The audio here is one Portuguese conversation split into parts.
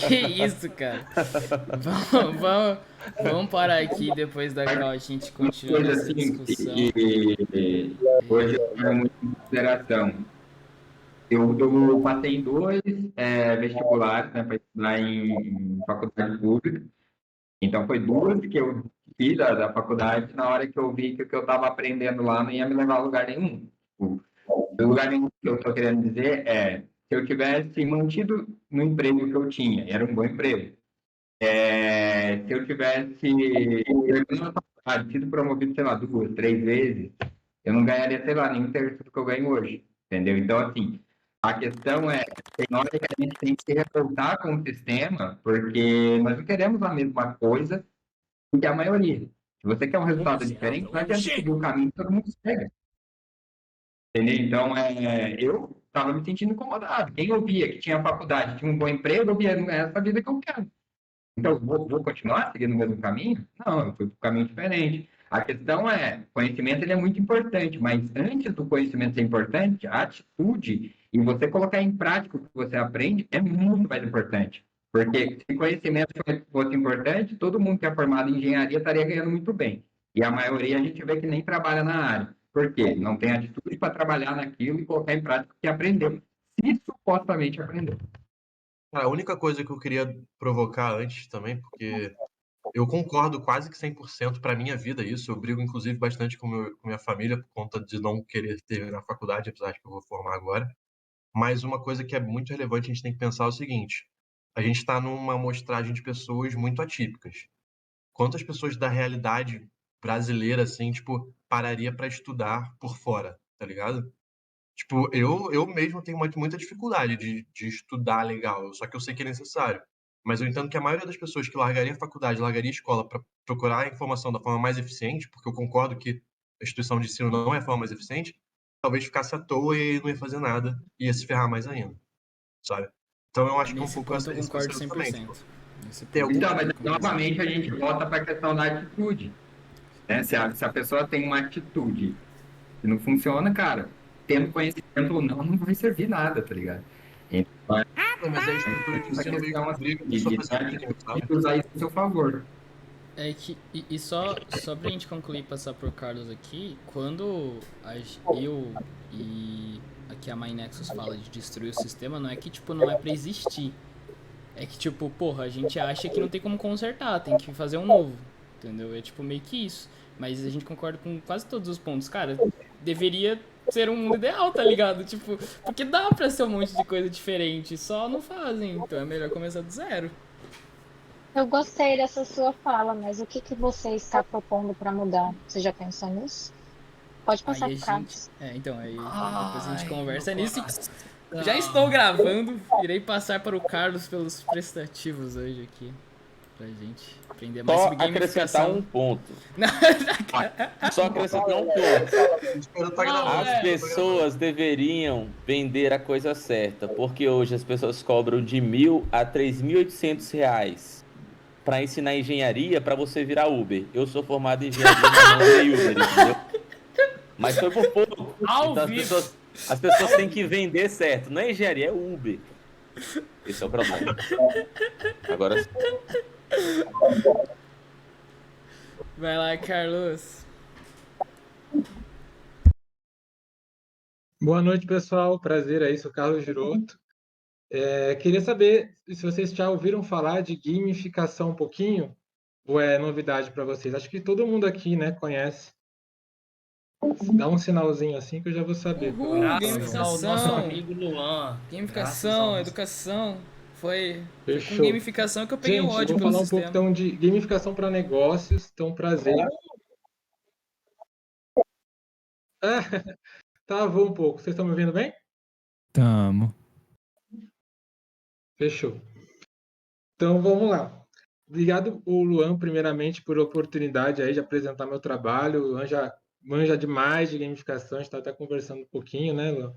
Que isso, cara? Vamos parar aqui depois da call, a gente continua Coisa nossa assim discussão. que hoje eu tenho muita consideração. Eu passei em dois vestibulares, né, para estudar em faculdade pública. Então, foi duas que eu fiz da faculdade na hora que eu vi que o que eu estava aprendendo lá não ia me levar a lugar nenhum. O lugar nenhum que eu estou querendo dizer é, se eu tivesse mantido no emprego que eu tinha, era um bom emprego, se eu tivesse terminado a faculdade, sido promovido, sei lá, duas, três vezes, eu não ganharia, sei lá, nem um terço do que eu ganho hoje, entendeu? Então, assim, a questão é, tem hora que a gente tem que se revoltar com o sistema, porque nós não queremos a mesma coisa que a maioria. Se você quer um resultado diferente, não adianta seguir o caminho que todo mundo segue, entendeu? Então, eu estava me sentindo incomodado. Quem eu via que tinha faculdade, tinha um bom emprego, eu via, não é essa vida que eu quero. Então, vou continuar seguindo o mesmo caminho? Não, eu fui para um caminho diferente. A questão é, conhecimento ele é muito importante, mas antes do conhecimento ser importante, a atitude e você colocar em prática o que você aprende é muito mais importante. Porque se conhecimento fosse importante, todo mundo que é formado em engenharia estaria ganhando muito bem. E a maioria a gente vê que nem trabalha na área. Por quê? Não tem atitude para trabalhar naquilo e colocar em prática o que aprendeu. Se supostamente aprendeu. A única coisa que eu queria provocar antes também, porque eu concordo quase que 100% para minha vida isso. Eu brigo, inclusive, bastante com minha família por conta de não querer terminar a faculdade, apesar de que eu vou formar agora. Mas uma coisa que é muito relevante, a gente tem que pensar é o seguinte: a gente está numa amostragem de pessoas muito atípicas. Quantas pessoas da realidade brasileira, assim, tipo, pararia para estudar por fora, tá ligado? Tipo, eu mesmo tenho muita dificuldade de estudar legal, só que eu sei que é necessário. Mas eu entendo que a maioria das pessoas que largaria a faculdade, largaria a escola para procurar a informação da forma mais eficiente, porque eu concordo que a instituição de ensino não é a forma mais eficiente, talvez ficasse à toa e não ia fazer nada, ia se ferrar mais ainda, sabe? Então eu acho que é um Nesse pouco ponto eu esse concordo pensamento também, tipo, 100%. Nesse ter ponto algum Então, eu mas concordo novamente a 100%. gente volta para a questão da atitude, né? Se a pessoa tem uma atitude que não funciona, cara, tendo conhecimento ou não, não vai servir nada, tá ligado? Então, mas a estrutura de essa ensino meio que questão assim, obriga a de, pessoa a de fazer ter o mínimo, atitude sabe? e usar isso a seu favor. É que, e só pra gente concluir e passar por Carlos aqui, quando eu e aqui a My Nexus fala de destruir o sistema, não é que tipo, não é pra existir. É que tipo, porra, a gente acha que não tem como consertar, tem que fazer um novo. Entendeu? É tipo meio que isso. Mas a gente concorda com quase todos os pontos. Cara, deveria ser um mundo ideal, tá ligado? Tipo, porque dá pra ser um monte de coisa diferente, só não fazem. Então é melhor começar do zero. Eu gostei dessa sua fala, mas o que que você está propondo para mudar? Você já pensou nisso? Pode passar Aí a pro gente. Carlos. Então, aí depois a gente Ai, meu conversa nisso. Já estou coração. gravando, irei passar para o Carlos pelos prestativos hoje aqui. Pra gente aprender mais Só sobre acrescentar gamificação. um ponto. Não, Só acrescentar um ponto. Espero estar não, gravando, As espero é. estar gravando. pessoas deveriam vender a coisa certa, porque hoje as pessoas cobram de 1.000 a 3.800 reais para ensinar engenharia para você virar Uber. Eu sou formado em engenharia, mas não virei Uber, entendeu? Mas foi por pouco. Ao Então vivo. as pessoas têm que vender certo. Não é engenharia, é Uber. Esse é o problema. Agora sim. Vai lá, Carlos. Boa noite, pessoal. Prazer aí, sou Carlos Giroto. Queria saber se vocês já ouviram falar de gamificação um pouquinho, ou é novidade para vocês? Acho que todo mundo aqui, né, conhece. Dá um sinalzinho assim que eu já vou saber, Uhul, Graças ao nosso gamificação. amigo Luan. Graças ao Gamificação, nosso. educação. Foi com Fechou. gamificação que eu peguei o Gente, eu ódio vou pelo falar um pouco sistema. então de gamificação para negócios. Então, prazer. Ah, travou um pouco. Vocês estão me ouvindo bem? Tamo. Fechou. Então, vamos lá. Obrigado, o Luan, primeiramente, por a oportunidade aí de apresentar meu trabalho. O Luan já manja demais de gamificação, a gente está até conversando um pouquinho, né, Luan?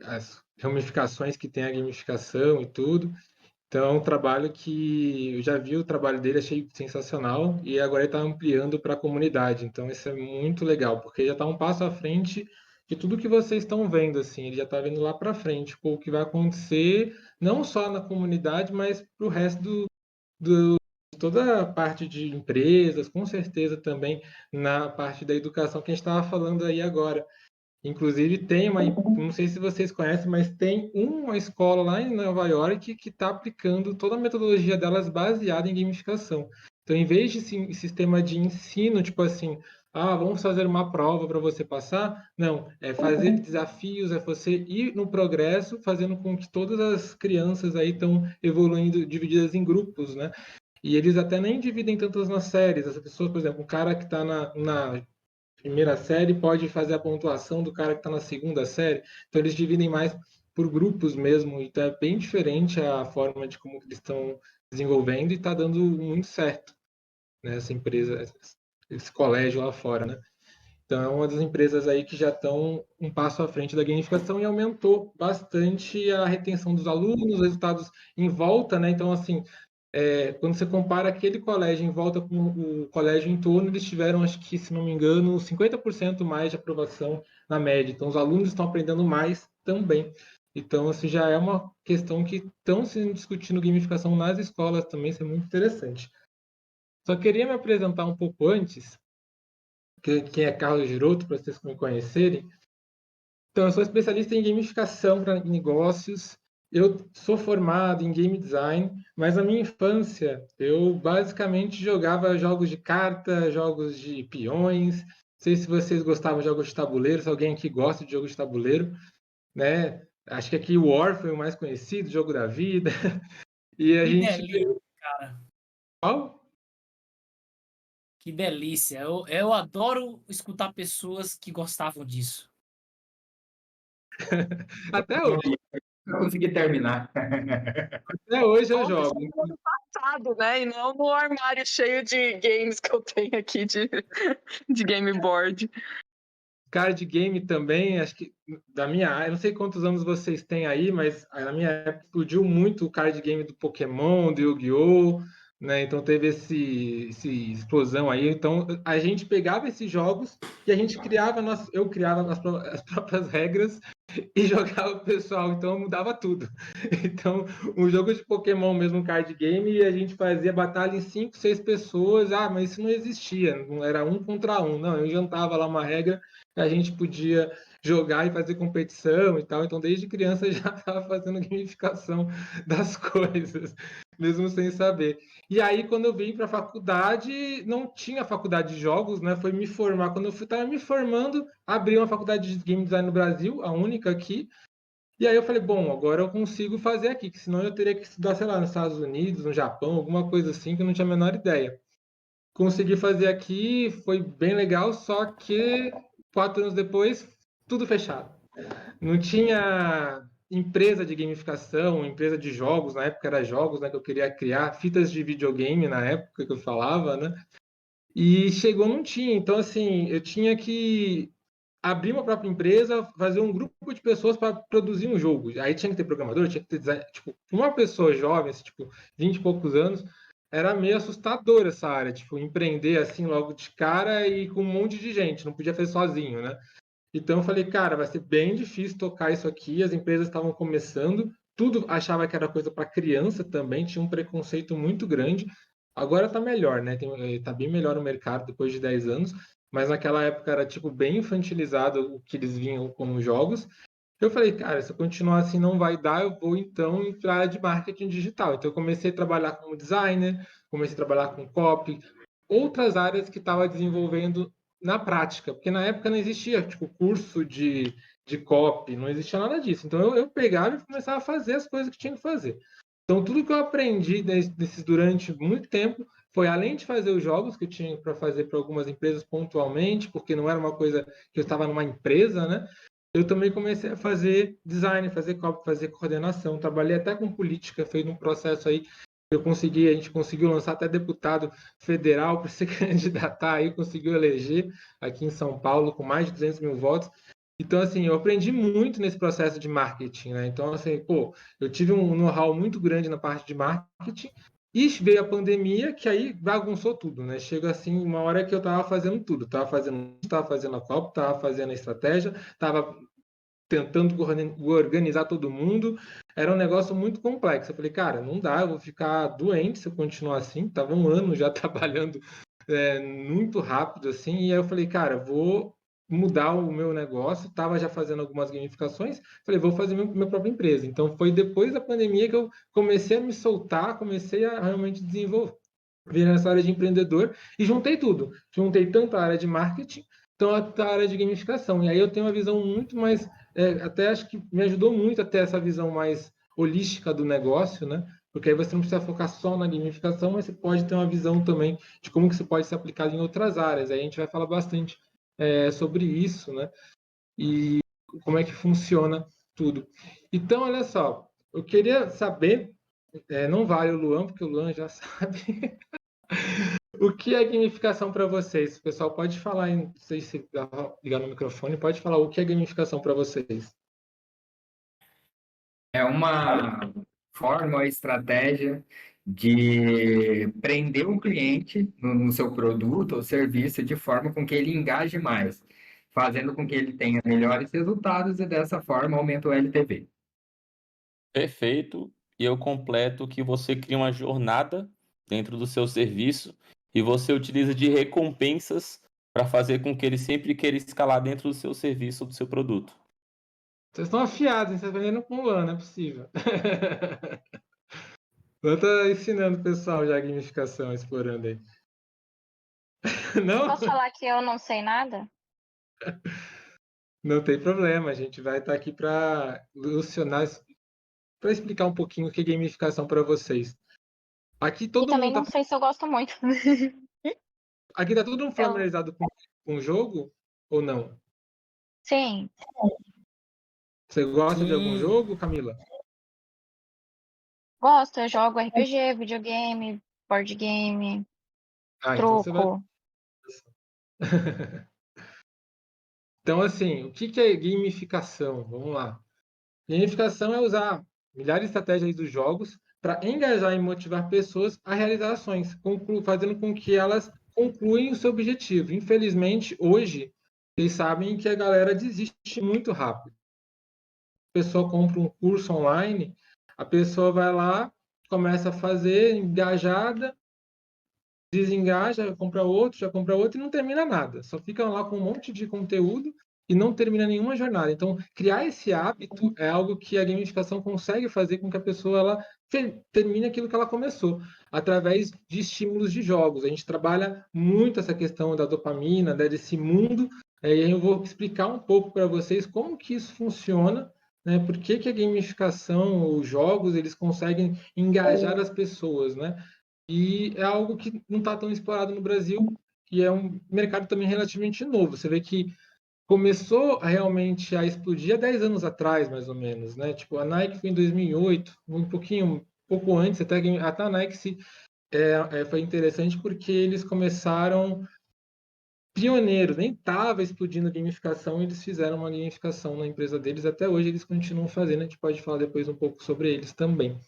As ramificações que tem a gamificação e tudo. Então, é um trabalho que eu já vi o trabalho dele, achei sensacional, e agora ele está ampliando para a comunidade. Então, isso é muito legal, porque já está um passo à frente de tudo que vocês estão vendo, assim, ele já está vendo lá para frente, tipo, o que vai acontecer, não só na comunidade, mas para o resto de toda a parte de empresas, com certeza também na parte da educação que a gente estava falando aí agora. Inclusive tem uma, não sei se vocês conhecem, mas tem uma escola lá em Nova York que está aplicando toda a metodologia delas baseada em gamificação. Então, em vez de sistema de ensino, tipo assim, vamos fazer uma prova para você passar, não, é fazer desafios, é você ir no progresso, fazendo com que todas as crianças aí estão evoluindo, divididas em grupos, né? E eles até nem dividem tantas nas séries. As pessoas, por exemplo, o cara que está na primeira série pode fazer a pontuação do cara que está na segunda série. Então, eles dividem mais por grupos mesmo. Então, é bem diferente a forma de como eles estão desenvolvendo e está dando muito certo, né? Essa empresa, esse colégio lá fora, né? Então, é uma das empresas aí que já estão um passo à frente da gamificação e aumentou bastante a retenção dos alunos, os resultados em volta, né? Então, assim, quando você compara aquele colégio em volta com o colégio em torno, eles tiveram, acho que, se não me engano, 50% mais de aprovação na média. Então, os alunos estão aprendendo mais também. Então, isso já é uma questão que estão se discutindo gamificação nas escolas também, isso é muito interessante. Só queria me apresentar um pouco antes, quem é Carlos Giroto, para vocês me conhecerem. Então, eu sou especialista em gamificação para negócios. Eu sou formado em game design, mas na minha infância eu basicamente jogava jogos de carta, jogos de peões. Não sei se vocês gostavam de jogos de tabuleiro, se alguém aqui gosta de jogos de tabuleiro, né? Acho que aqui o War foi o mais conhecido, jogo da vida. E a Que gente delícia, cara. Qual? Que delícia. Eu adoro escutar pessoas que gostavam disso. Até hoje, Eu consegui terminar. até hoje eu Bom, jogo. no ano passado, né? E não no armário cheio de games que eu tenho aqui de game board. Card game também, acho que da minha área, não sei quantos anos vocês têm aí, mas na minha época explodiu muito o card game do Pokémon, do Yu-Gi-Oh!, né? Então teve esse explosão aí. Então a gente pegava esses jogos e a gente criava, eu criava as próprias regras e jogava o pessoal, então mudava tudo. Então, um jogo de Pokémon mesmo, um card game, e a gente fazia batalha em 5, 6 pessoas. Mas isso não existia, não era 1 contra 1. Não, eu inventava lá uma regra que a gente podia jogar e fazer competição e tal. Então, desde criança já estava fazendo gamificação das coisas, mesmo sem saber. E aí, quando eu vim para a faculdade, não tinha faculdade de jogos, né? Foi me formar. Quando eu estava me formando, abri uma faculdade de game design no Brasil, a única aqui. E aí eu falei, bom, agora eu consigo fazer aqui, que senão eu teria que estudar, sei lá, nos Estados Unidos, no Japão, alguma coisa assim, que eu não tinha a menor ideia. Consegui fazer aqui, foi bem legal, só que 4 anos depois, tudo fechado. Não tinha empresa de gamificação, empresa de jogos, na época era jogos, né, que eu queria criar, fitas de videogame na época que eu falava, né? E chegou, não tinha. Então, assim, eu tinha que abrir uma própria empresa, fazer um grupo de pessoas para produzir um jogo. Aí tinha que ter programador, tinha que ter design. Tipo, uma pessoa jovem, assim, tipo, 20 e poucos anos, era meio assustador essa área, tipo, empreender assim logo de cara e com um monte de gente, não podia fazer sozinho, né? Então eu falei, cara, vai ser bem difícil tocar isso aqui. As empresas estavam começando, tudo achava que era coisa para criança também, tinha um preconceito muito grande. Agora tá melhor, né? Tá bem melhor o mercado depois de 10 anos, mas naquela época era tipo bem infantilizado o que eles vinham como jogos. Eu falei, cara, se eu continuar assim não vai dar, eu vou então ir para a área de marketing digital. Então eu comecei a trabalhar como designer, comecei a trabalhar com copy, outras áreas que estava desenvolvendo na prática, porque na época não existia tipo curso de copy, não existia nada disso. Então eu pegava e começava a fazer as coisas que tinha que fazer. Então tudo que eu aprendi durante muito tempo foi além de fazer os jogos que eu tinha para fazer para algumas empresas pontualmente, porque não era uma coisa que eu estava numa empresa, né? Eu também comecei a fazer design, fazer copy, fazer coordenação. Trabalhei até com política, fez um processo aí a gente conseguiu lançar até deputado federal para se candidatar aí, conseguiu eleger aqui em São Paulo com mais de 200 mil votos. Então, assim, eu aprendi muito nesse processo de marketing, né? Então, assim, pô, eu tive um know-how muito grande na parte de marketing E veio a pandemia, que aí bagunçou tudo, né? Chega assim, uma hora que eu estava fazendo tudo. Estava fazendo a Copa, estava fazendo a estratégia, estava tentando organizar todo mundo. Era um negócio muito complexo. Eu falei, cara, não dá, eu vou ficar doente se eu continuar assim. Tava um ano já trabalhando muito rápido assim. E aí eu falei, cara, vou mudar o meu negócio. Tava já fazendo algumas gamificações. Falei, vou fazer minha própria empresa. Então foi depois da pandemia que eu comecei a me soltar, comecei a realmente desenvolver nessa área de empreendedor e juntei tudo. Juntei tanto a área de marketing, tanto a área de gamificação. E aí eu tenho uma visão muito mais, até acho que me ajudou muito a ter essa visão mais holística do negócio, né? Porque aí você não precisa focar só na gamificação, mas você pode ter uma visão também de como que isso pode ser aplicado em outras áreas. Aí a gente vai falar bastante sobre isso, né? E como é que funciona tudo. Então, olha só, eu queria saber, não vale o Luan, porque o Luan já sabe. O que é gamificação para vocês? O pessoal pode falar, não sei se ligar no microfone, pode falar o que é gamificação para vocês. É uma forma ou estratégia de prender o cliente no seu produto ou serviço de forma com que ele engaje mais, fazendo com que ele tenha melhores resultados e dessa forma aumenta o LTV. Perfeito. E eu completo que você cria uma jornada dentro do seu serviço e você utiliza de recompensas para fazer com que ele sempre queira escalar dentro do seu serviço ou do seu produto. Vocês estão afiados, hein? Vocês estão vendendo com o Luan, não é possível. O Luan está ensinando o pessoal já a gamificação, explorando aí. Não? Posso falar que eu não sei nada? Não tem problema, a gente vai estar aqui para para explicar um pouquinho o que é gamificação para vocês. Aqui E todo também mundo não sei se eu gosto muito. aqui tá todo mundo Eu, familiarizado com o jogo ou não? sim, Você gosta de algum Sim. jogo, Camila? gosto. Eu jogo RPG, videogame, board game, Ah, então você vai. truco. Então, assim, o que é gamificação? Vamos lá. Gamificação é usar milhares de estratégias dos jogos para engajar e motivar pessoas a realizar ações, fazendo com que elas concluem o seu objetivo. Infelizmente, hoje, vocês sabem que a galera desiste muito rápido. A pessoa compra um curso online, a pessoa vai lá, começa a fazer, engajada, desengaja, já compra outro e não termina nada. Só fica lá com um monte de conteúdo e não termina nenhuma jornada. Então, criar esse hábito é algo que a gamificação consegue fazer com que a pessoa ela termine aquilo que ela começou, através de estímulos de jogos. A gente trabalha muito essa questão da dopamina, desse mundo, e aí eu vou explicar um pouco para vocês como que isso funciona, né? Por que que a gamificação, os jogos, eles conseguem engajar as pessoas, né? E é algo que não está tão explorado no Brasil, e é um mercado também relativamente novo. Você vê que começou realmente a explodir há 10 anos atrás, mais ou menos, né? Tipo, a Nike foi em 2008, um pouco antes, até a Nike foi interessante porque eles começaram pioneiros, nem estava explodindo a gamificação, eles fizeram uma gamificação na empresa deles, até hoje eles continuam fazendo, a gente pode falar depois um pouco sobre eles também.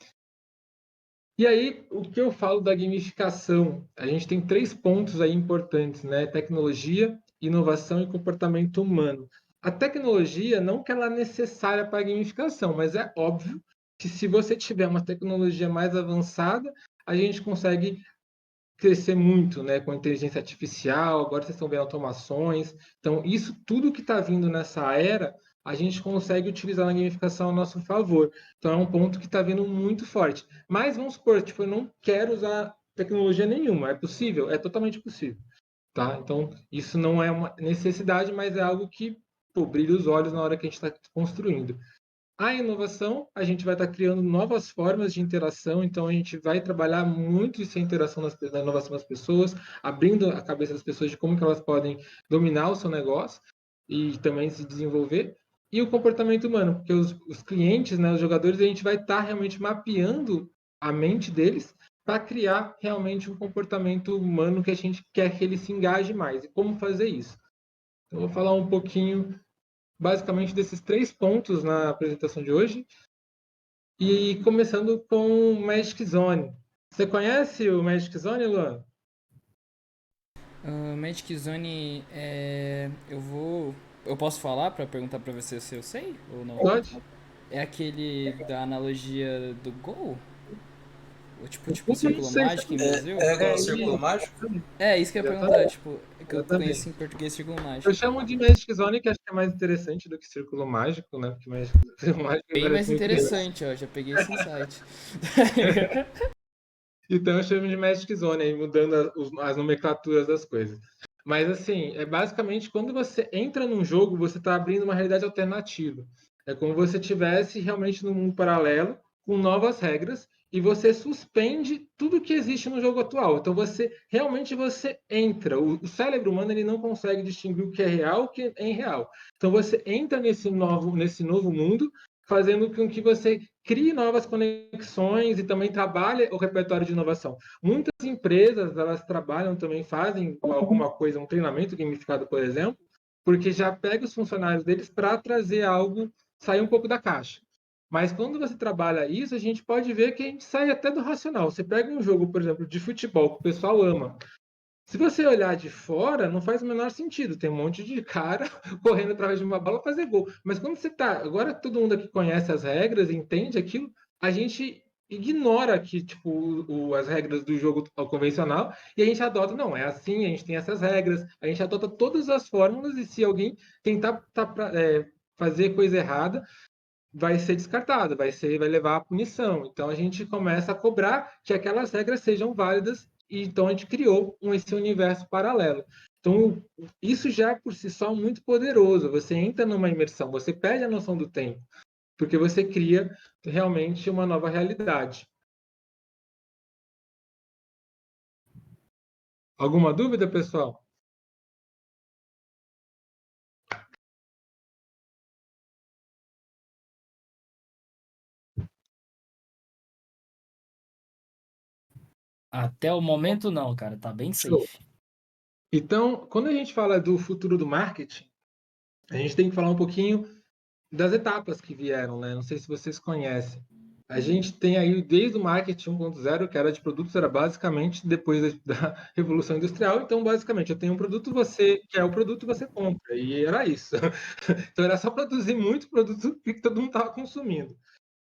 E aí, o que eu falo da gamificação? A gente tem 3 pontos aí importantes, né? Tecnologia, inovação e comportamento humano. A tecnologia, não que ela é necessária para a gamificação, mas é óbvio que se você tiver uma tecnologia mais avançada, a gente consegue crescer muito, né? Com a inteligência artificial, agora vocês estão vendo automações. Então, isso tudo que está vindo nessa era, a gente consegue utilizar na gamificação a nosso favor. Então, é um ponto que está vindo muito forte. Mas vamos supor, tipo, eu não quero usar tecnologia nenhuma. É possível? É totalmente possível. Tá? Então, isso não é uma necessidade, mas é algo que pô, brilha os olhos na hora que a gente está construindo. A inovação, a gente vai estar criando novas formas de interação, então a gente vai trabalhar muito essa interação na inovação das pessoas, abrindo a cabeça das pessoas de como que elas podem dominar o seu negócio e também se desenvolver. E o comportamento humano, porque os clientes, né, os jogadores, a gente vai estar realmente mapeando a mente deles para criar realmente um comportamento humano que a gente quer que ele se engaje mais. E como fazer isso? Então, eu vou falar um pouquinho basicamente desses 3 pontos na apresentação de hoje. E começando com Magic Zone. Você conhece o Magic Zone, Luan? Magic Zone, eu posso falar pra perguntar pra você se eu sei ou não? Pode? É aquele da analogia do Go? Ou tipo Não Círculo sei se Mágico em Brasil? É igual é ao Círculo isso. Mágico? É, isso que eu ia perguntar, Exatamente. tipo, que eu Exatamente. conheço em português Círculo Eu Mágico. chamo de Magic Zone, que acho que é mais interessante do que Círculo Mágico, né? Porque Círculo Mágico Bem parece mais muito grande. interessante, ó, já peguei esse insight. Então eu chamo de Magic Zone, aí mudando as nomenclaturas das coisas. Mas assim, é basicamente quando você entra num jogo, você está abrindo uma realidade alternativa. É como se você estivesse realmente num mundo paralelo, com novas regras, e você suspende tudo que existe no jogo atual. Então você realmente você entra. O cérebro humano ele não consegue distinguir o que é real e o que é irreal. Então você entra nesse novo mundo, fazendo com que você crie novas conexões e também trabalhe o repertório de inovação. Muitas empresas, elas trabalham também, fazem alguma coisa, um treinamento gamificado, por exemplo, porque já pega os funcionários deles para trazer algo, sair um pouco da caixa. Mas quando você trabalha isso, a gente pode ver que a gente sai até do racional. Você pega um jogo, por exemplo, de futebol que o pessoal ama. Se você olhar de fora, não faz o menor sentido. Tem um monte de cara correndo através de uma bola fazer gol. Mas quando você tá. Agora todo mundo aqui conhece as regras, entende aquilo, a gente ignora que, tipo, as regras do jogo convencional e a gente adota, não, é assim, a gente tem essas regras, a gente adota todas as fórmulas e se alguém tentar fazer coisa errada, vai ser descartado, vai levar à punição. Então a gente começa a cobrar que aquelas regras sejam válidas e então a gente criou esse universo paralelo. Então isso já é por si só muito poderoso. Você entra numa imersão, você perde a noção do tempo, porque você cria realmente uma nova realidade. Alguma dúvida, pessoal? Até o momento não, cara. Tá bem Show. safe. Então, quando a gente fala do futuro do marketing, a gente tem que falar um pouquinho das etapas que vieram, né? Não sei se vocês conhecem. A gente tem aí desde o marketing 1.0, que era de produtos, era basicamente depois da Revolução Industrial. Então, basicamente, eu tenho um produto, você quer o produto, você compra. E era isso. Então, era só produzir muito produto que todo mundo estava consumindo.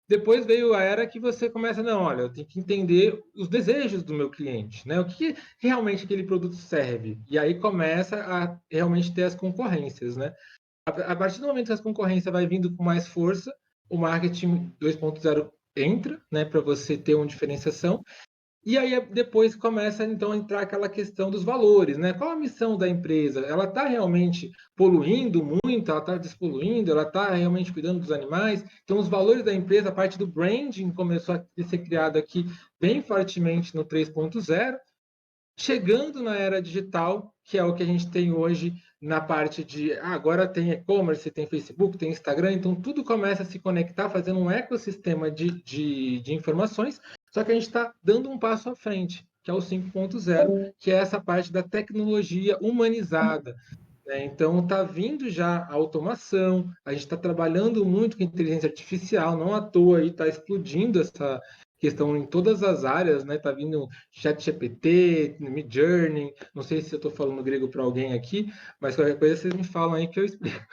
Depois veio a era que você começa, não, olha, eu tenho que entender os desejos do meu cliente, né? O que realmente aquele produto serve. E aí começa a realmente ter as concorrências, né? A partir do momento que a concorrência vai vindo com mais força, o marketing 2.0 entra, né, para você ter uma diferenciação. E aí depois começa então a entrar aquela questão dos valores, né? Qual a missão da empresa? Ela está realmente poluindo muito? Ela está despoluindo? Ela está realmente cuidando dos animais? Então os valores da empresa, a parte do branding começou a ser criado aqui bem fortemente no 3.0. Chegando na era digital, que é o que a gente tem hoje na parte de agora tem e-commerce, tem Facebook, tem Instagram, então tudo começa a se conectar, fazendo um ecossistema de informações, só que a gente está dando um passo à frente, que é o 5.0, que é essa parte da tecnologia humanizada. Né? Então está vindo já a automação, a gente está trabalhando muito com inteligência artificial, não à toa está explodindo essa questão em todas as áreas, né? Tá vindo ChatGPT, Midjourney, não sei se eu estou falando grego para alguém aqui, mas qualquer coisa vocês me falam aí que eu explico.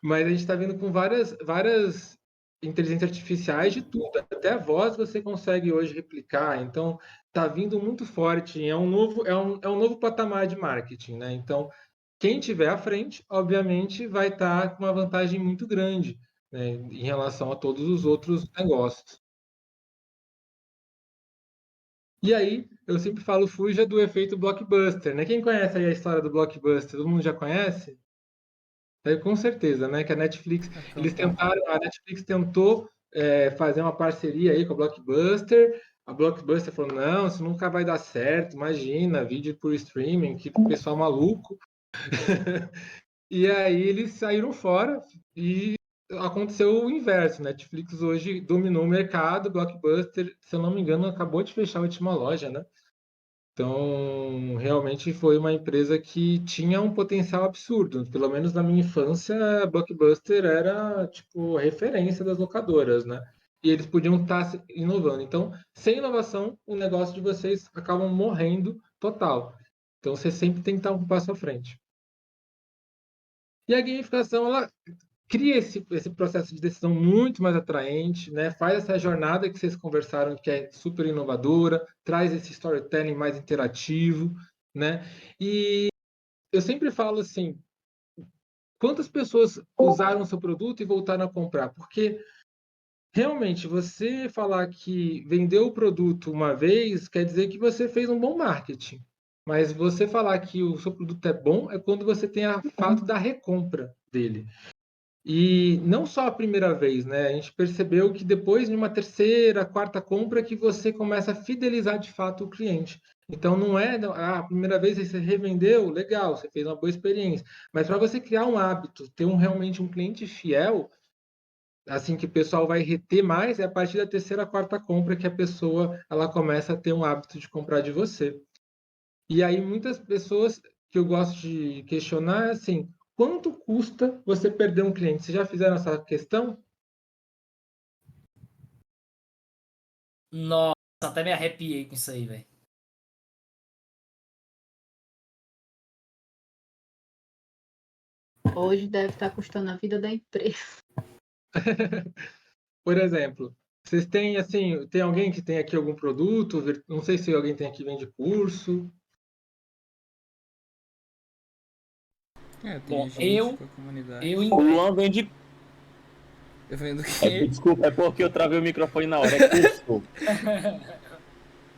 Mas a gente está vindo com várias inteligências artificiais de tudo, até a voz você consegue hoje replicar, então está vindo muito forte, é um novo patamar de marketing, né? Então quem tiver à frente, obviamente, vai estar com uma vantagem muito grande, né, em relação a todos os outros negócios. E aí, eu sempre falo, fuja do efeito blockbuster, né? Quem conhece aí a história do blockbuster? Todo mundo já conhece? Com certeza, né? Que a Netflix tentou fazer uma parceria aí com a Blockbuster. A Blockbuster falou, não, isso nunca vai dar certo, imagina, vídeo por streaming, que pessoal maluco. E aí eles saíram fora e aconteceu o inverso. Netflix hoje dominou o mercado, Blockbuster, se eu não me engano, acabou de fechar a última loja, né? Então, realmente foi uma empresa que tinha um potencial absurdo. Pelo menos na minha infância, a Blockbuster era, tipo, a referência das locadoras, né? e eles podiam estar inovando. Então, sem inovação, o negócio de vocês acaba morrendo total. Então, você sempre tem que estar um passo à frente. E a gamificação, ela cria esse processo de decisão muito mais atraente, né? Faz essa jornada que vocês conversaram, que é super inovadora, traz esse storytelling mais interativo, né? E eu sempre falo assim, quantas pessoas usaram o seu produto e voltaram a comprar? Porque realmente você falar que vendeu o produto uma vez quer dizer que você fez um bom marketing. Mas você falar que o seu produto é bom é quando você tem o fato da recompra dele. E não só a primeira vez, né? A gente percebeu que depois de uma terceira, quarta compra que você começa a fidelizar de fato o cliente. Então não é a primeira vez que você revendeu, legal, você fez uma boa experiência. Mas para você criar um hábito, ter realmente um cliente fiel, assim que o pessoal vai reter mais, é a partir da terceira, quarta compra que a pessoa ela começa a ter um hábito de comprar de você. E aí muitas pessoas que eu gosto de questionar é assim, quanto custa você perder um cliente? Vocês já fizeram essa questão? Nossa, até me arrepiei com isso aí, velho. Hoje deve estar custando a vida da empresa. Por exemplo, vocês têm assim, tem alguém que tem aqui algum produto? Não sei se alguém tem aqui que vende curso. Tem Bom, gente com a comunidade. eu O Luan vende. Eu vendo que... Desculpa, é porque eu travei o microfone na hora. É curso.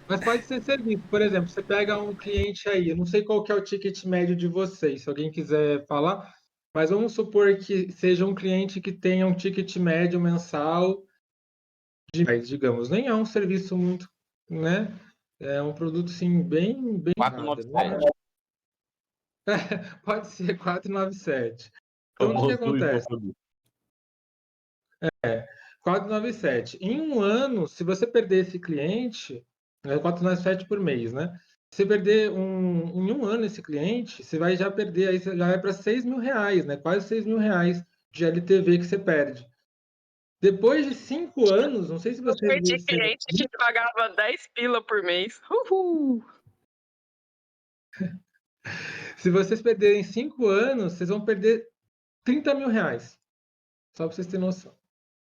Mas pode ser serviço. Por exemplo, você pega um cliente aí, eu não sei qual que é o ticket médio de vocês, se alguém quiser falar, mas vamos supor que seja um cliente que tenha um ticket médio mensal de, digamos, nem é um serviço muito, né? É um produto, sim, bem nada, né? 497. Pode ser 497. Então, o que Famoso acontece? Ivoco. 497. Em um ano, se você perder esse cliente, é 497 por mês, né? Se você perder em um ano esse cliente, você vai já perder, aí você já vai para R$ 6.000, né? Quase R$ 6.000 de LTV que você perde. Depois de 5 anos, não sei se Eu vocês... perdi cliente que pagava 10 pila por mês. Uhul! Se vocês perderem 5 anos, vocês vão perder R$ 30.000. Só para vocês terem noção.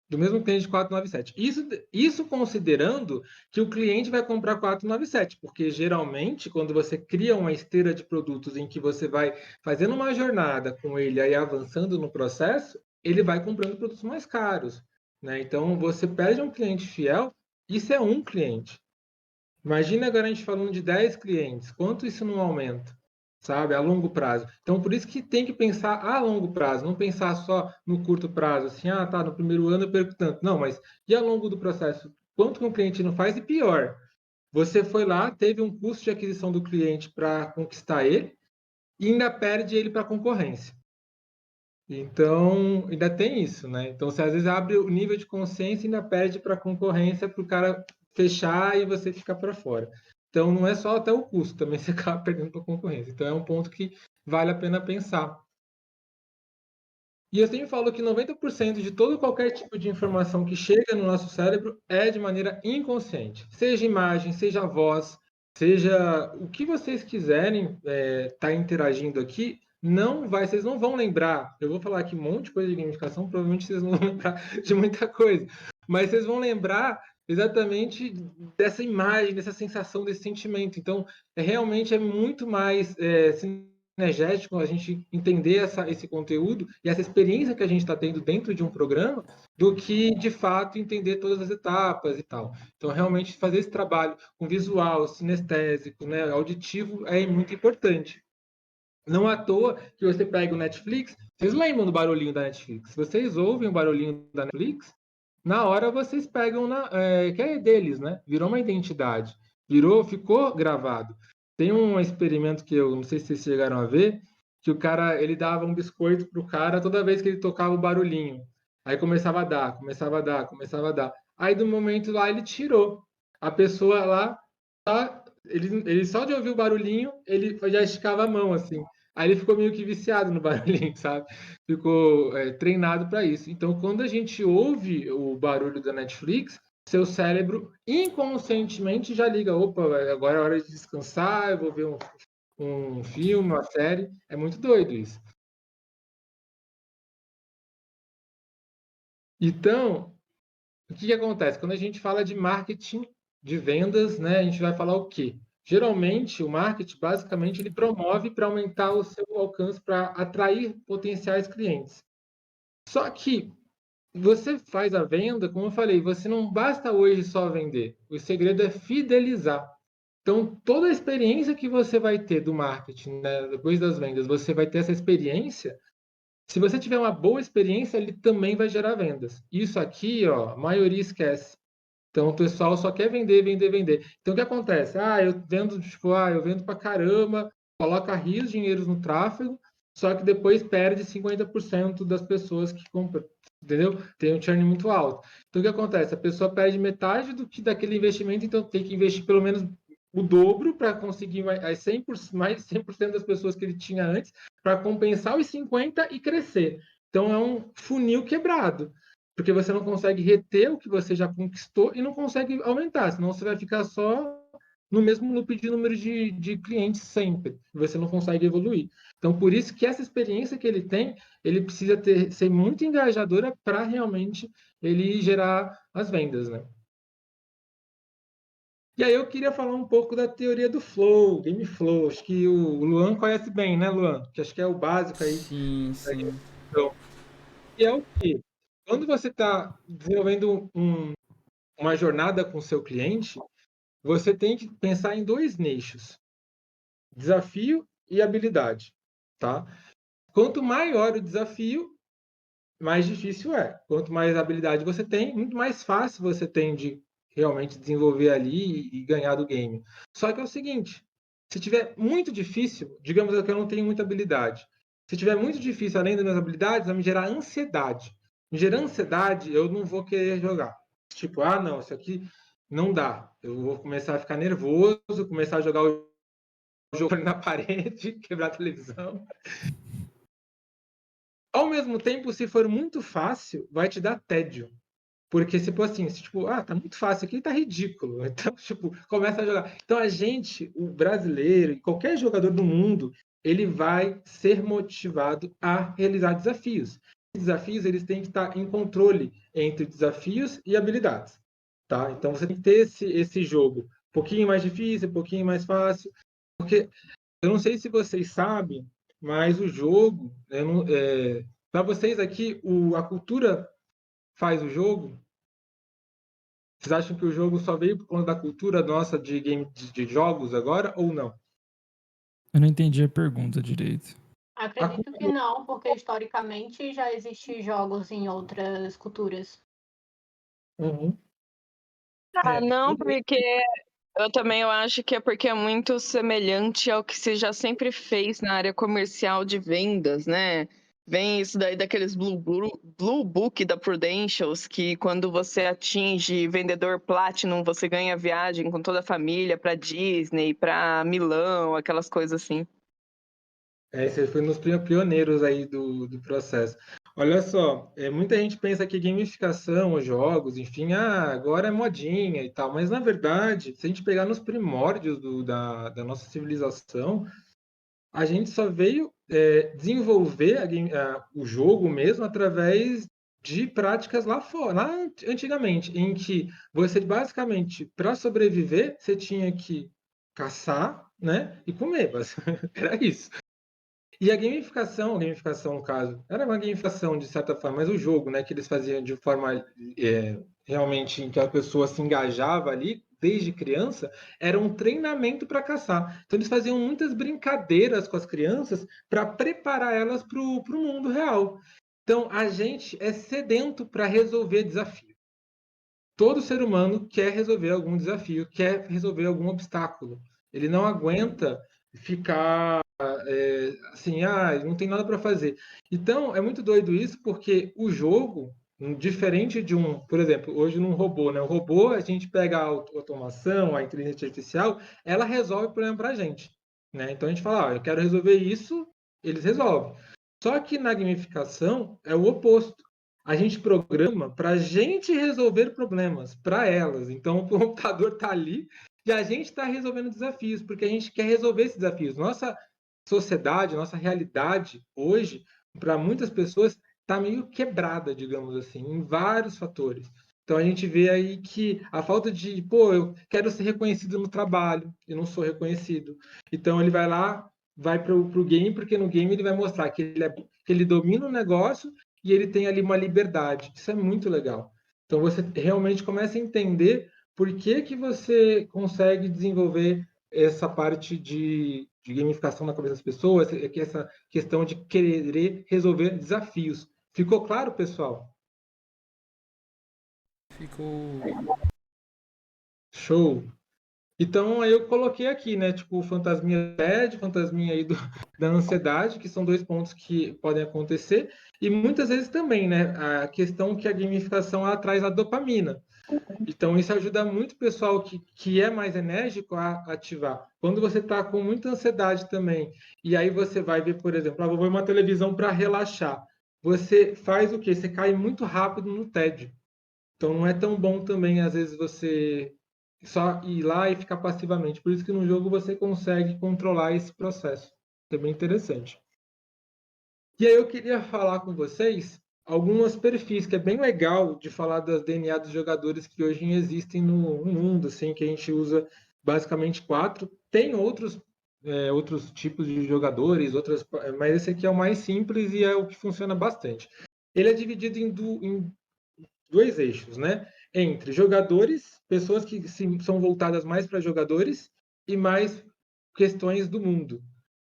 Do mesmo cliente de 497. Isso considerando que o cliente vai comprar 497, porque geralmente, quando você cria uma esteira de produtos em que você vai fazendo uma jornada com ele aí avançando no processo, ele vai comprando produtos mais caros, né? Então, você perde um cliente fiel, isso é um cliente. Imagina agora a gente falando de 10 clientes, quanto isso não aumenta? Sabe, a longo prazo. Então, por isso que tem que pensar a longo prazo, não pensar só no curto prazo, assim, tá, no primeiro ano eu perco tanto. Não, mas e ao longo do processo? Quanto que um cliente não faz? E pior, você foi lá, teve um custo de aquisição do cliente para conquistar ele e ainda perde ele para a concorrência. Então, ainda tem isso, né? Então, você às vezes abre o nível de consciência e ainda perde para a concorrência para o cara fechar e você ficar para fora. Então, não é só até o custo, também você acaba perdendo para a concorrência. Então, é um ponto que vale a pena pensar. E eu sempre falo que 90% de todo qualquer tipo de informação que chega no nosso cérebro é de maneira inconsciente. Seja imagem, seja voz, seja o que vocês quiserem tá interagindo aqui, vocês não vão lembrar. Eu vou falar aqui um monte de coisa de gamificação, provavelmente vocês não vão lembrar de muita coisa, mas vocês vão lembrar exatamente dessa imagem, dessa sensação, desse sentimento. Então, realmente é muito mais energético a gente entender esse conteúdo e essa experiência que a gente está tendo dentro de um programa do que, de fato, entender todas as etapas e tal. Então, realmente, fazer esse trabalho com visual, sinestésico, né, auditivo é muito importante. Não à toa que você pega o Netflix, vocês lembram do barulhinho da Netflix? Se vocês ouvem o barulhinho da Netflix, na hora vocês pegam que é deles, né? Virou uma identidade. Ficou gravado. Tem um experimento que eu não sei se vocês chegaram a ver, que o cara, ele dava um biscoito pro cara toda vez que ele tocava o barulhinho. Aí começava a dar, começava a dar, começava a dar. Aí do momento lá ele tirou. A pessoa lá, ele só de ouvir o barulhinho, ele já esticava a mão assim. Aí ele ficou meio que viciado no barulhinho, sabe? Ficou treinado para isso. Então, quando a gente ouve o barulho da Netflix, seu cérebro inconscientemente já liga, opa, agora é hora de descansar, eu vou ver um filme, uma série. É muito doido isso. Então, o que acontece? Quando a gente fala de marketing, de vendas, né, a gente vai falar o quê? Geralmente, o marketing, basicamente, ele promove para aumentar o seu alcance, para atrair potenciais clientes. Só que você faz a venda, como eu falei, você não basta hoje só vender. O segredo é fidelizar. Então, toda a experiência que você vai ter do marketing, né, depois das vendas, você vai ter essa experiência. Se você tiver uma boa experiência, ele também vai gerar vendas. Isso aqui, ó, a maioria esquece. Então, o pessoal só quer vender, vender, vender. Então, o que acontece? Eu vendo pra caramba, coloca rios de dinheiros no tráfego, só que depois perde 50% das pessoas que compram, entendeu? Tem um churn muito alto. Então, o que acontece? A pessoa perde metade daquele investimento, então tem que investir pelo menos o dobro para conseguir mais 100% das pessoas que ele tinha antes, para compensar os 50% e crescer. Então, é um funil quebrado. Porque você não consegue reter o que você já conquistou e não consegue aumentar, senão você vai ficar só no mesmo loop de número de clientes sempre. Você não consegue evoluir. Então, por isso que essa experiência que ele tem, ele precisa ser muito engajadora para realmente ele gerar as vendas, né? E aí eu queria falar um pouco da teoria do flow, game flow. Acho que o Luan conhece bem, né, Luan? Que acho que é o básico aí. Sim, sim. E é o quê? Quando você está desenvolvendo uma jornada com o seu cliente, você tem que pensar em dois nichos: desafio e habilidade, tá? Quanto maior o desafio, mais difícil é. Quanto mais habilidade você tem, muito mais fácil você tem de realmente desenvolver ali e ganhar do game. Só que é o seguinte, se tiver muito difícil, digamos que eu não tenho muita habilidade. Se tiver muito difícil, além das minhas habilidades, vai me gerar ansiedade. Me gerar ansiedade, eu não vou querer jogar. Tipo, não, isso aqui não dá. Eu vou começar a ficar nervoso, começar a jogar o jogo na parede, quebrar a televisão. Ao mesmo tempo, se for muito fácil, vai te dar tédio. Porque, tipo assim, tá muito fácil aqui, tá ridículo. Então, começa a jogar. Então, a gente, o brasileiro, e qualquer jogador do mundo, ele vai ser motivado a realizar desafios. Os desafios, eles têm que estar em controle entre desafios e habilidades, tá? Então, você tem que ter esse jogo um pouquinho mais difícil, um pouquinho mais fácil. Porque, eu não sei se vocês sabem, mas o jogo, para vocês aqui, a cultura faz o jogo? Vocês acham que o jogo só veio por conta da cultura nossa de jogos agora ou não? Eu não entendi a pergunta direito. Acredito que não, porque historicamente já existem jogos em outras culturas. Uhum. Não, porque eu acho que é porque é muito semelhante ao que se já sempre fez na área comercial de vendas, né? Vem isso daí daqueles Blue Book da Prudentials, que quando você atinge vendedor Platinum, você ganha viagem com toda a família para Disney, para Milão, aquelas coisas assim. Você foi nos pioneiros aí do processo. Olha só, muita gente pensa que gamificação, os jogos, enfim, agora é modinha e tal, mas na verdade, se a gente pegar nos primórdios da nossa civilização, a gente só veio desenvolver o jogo mesmo através de práticas lá fora, lá antigamente, em que você basicamente, para sobreviver, você tinha que caçar, né, e comer, era isso. E a gamificação no caso, era uma gamificação de certa forma, mas o jogo, né, que eles faziam de forma realmente em que a pessoa se engajava ali desde criança, era um treinamento para caçar. Então eles faziam muitas brincadeiras com as crianças para preparar elas para o mundo real. Então a gente é sedento para resolver desafio. Todo ser humano quer resolver algum desafio, quer resolver algum obstáculo. Ele não aguenta ficar assim, não tem nada para fazer. Então, é muito doido isso, porque o jogo, diferente de por exemplo, hoje num robô, né? O robô, a gente pega a automação, a inteligência artificial, ela resolve o problema para a gente, né? Então, a gente fala, eu quero resolver isso, eles resolvem. Só que na gamificação é o oposto. A gente programa para a gente resolver problemas, para elas. Então o computador está ali e a gente está resolvendo desafios, porque a gente quer resolver esses desafios. Nossa sociedade, nossa realidade hoje, para muitas pessoas, está meio quebrada, digamos assim, em vários fatores. Então a gente vê aí que a falta de, pô, eu quero ser reconhecido no trabalho, eu não sou reconhecido. Então ele vai lá, vai para o game, porque no game ele vai mostrar que ele domina o negócio e ele tem ali uma liberdade. Isso é muito legal. Então você realmente começa a entender por que que você consegue desenvolver essa parte de gamificação na cabeça das pessoas, essa questão de querer resolver desafios. Ficou claro, pessoal? Ficou. Show! Então, aí eu coloquei aqui, né? Tipo, o fantasminha TED, fantasminha aí da ansiedade, que são 2 pontos que podem acontecer. E muitas vezes também, né? A questão que a gamificação ela traz a dopamina. Então, isso ajuda muito o pessoal que é mais enérgico a ativar. Quando você está com muita ansiedade também, e aí você vai ver, por exemplo, vou ver uma televisão para relaxar. Você faz o quê? Você cai muito rápido no TED. Então, não é tão bom também, às vezes, você só ir lá e ficar passivamente. Por isso que no jogo você consegue controlar esse processo. É bem interessante. E aí eu queria falar com vocês alguns perfis, que é bem legal de falar das DNA dos jogadores que hoje existem no mundo, assim, que a gente usa basicamente 4. Tem outros tipos de jogadores, mas esse aqui é o mais simples e é o que funciona bastante. Ele é dividido em 2 eixos, né? Entre jogadores, pessoas que são voltadas mais para jogadores e mais questões do mundo,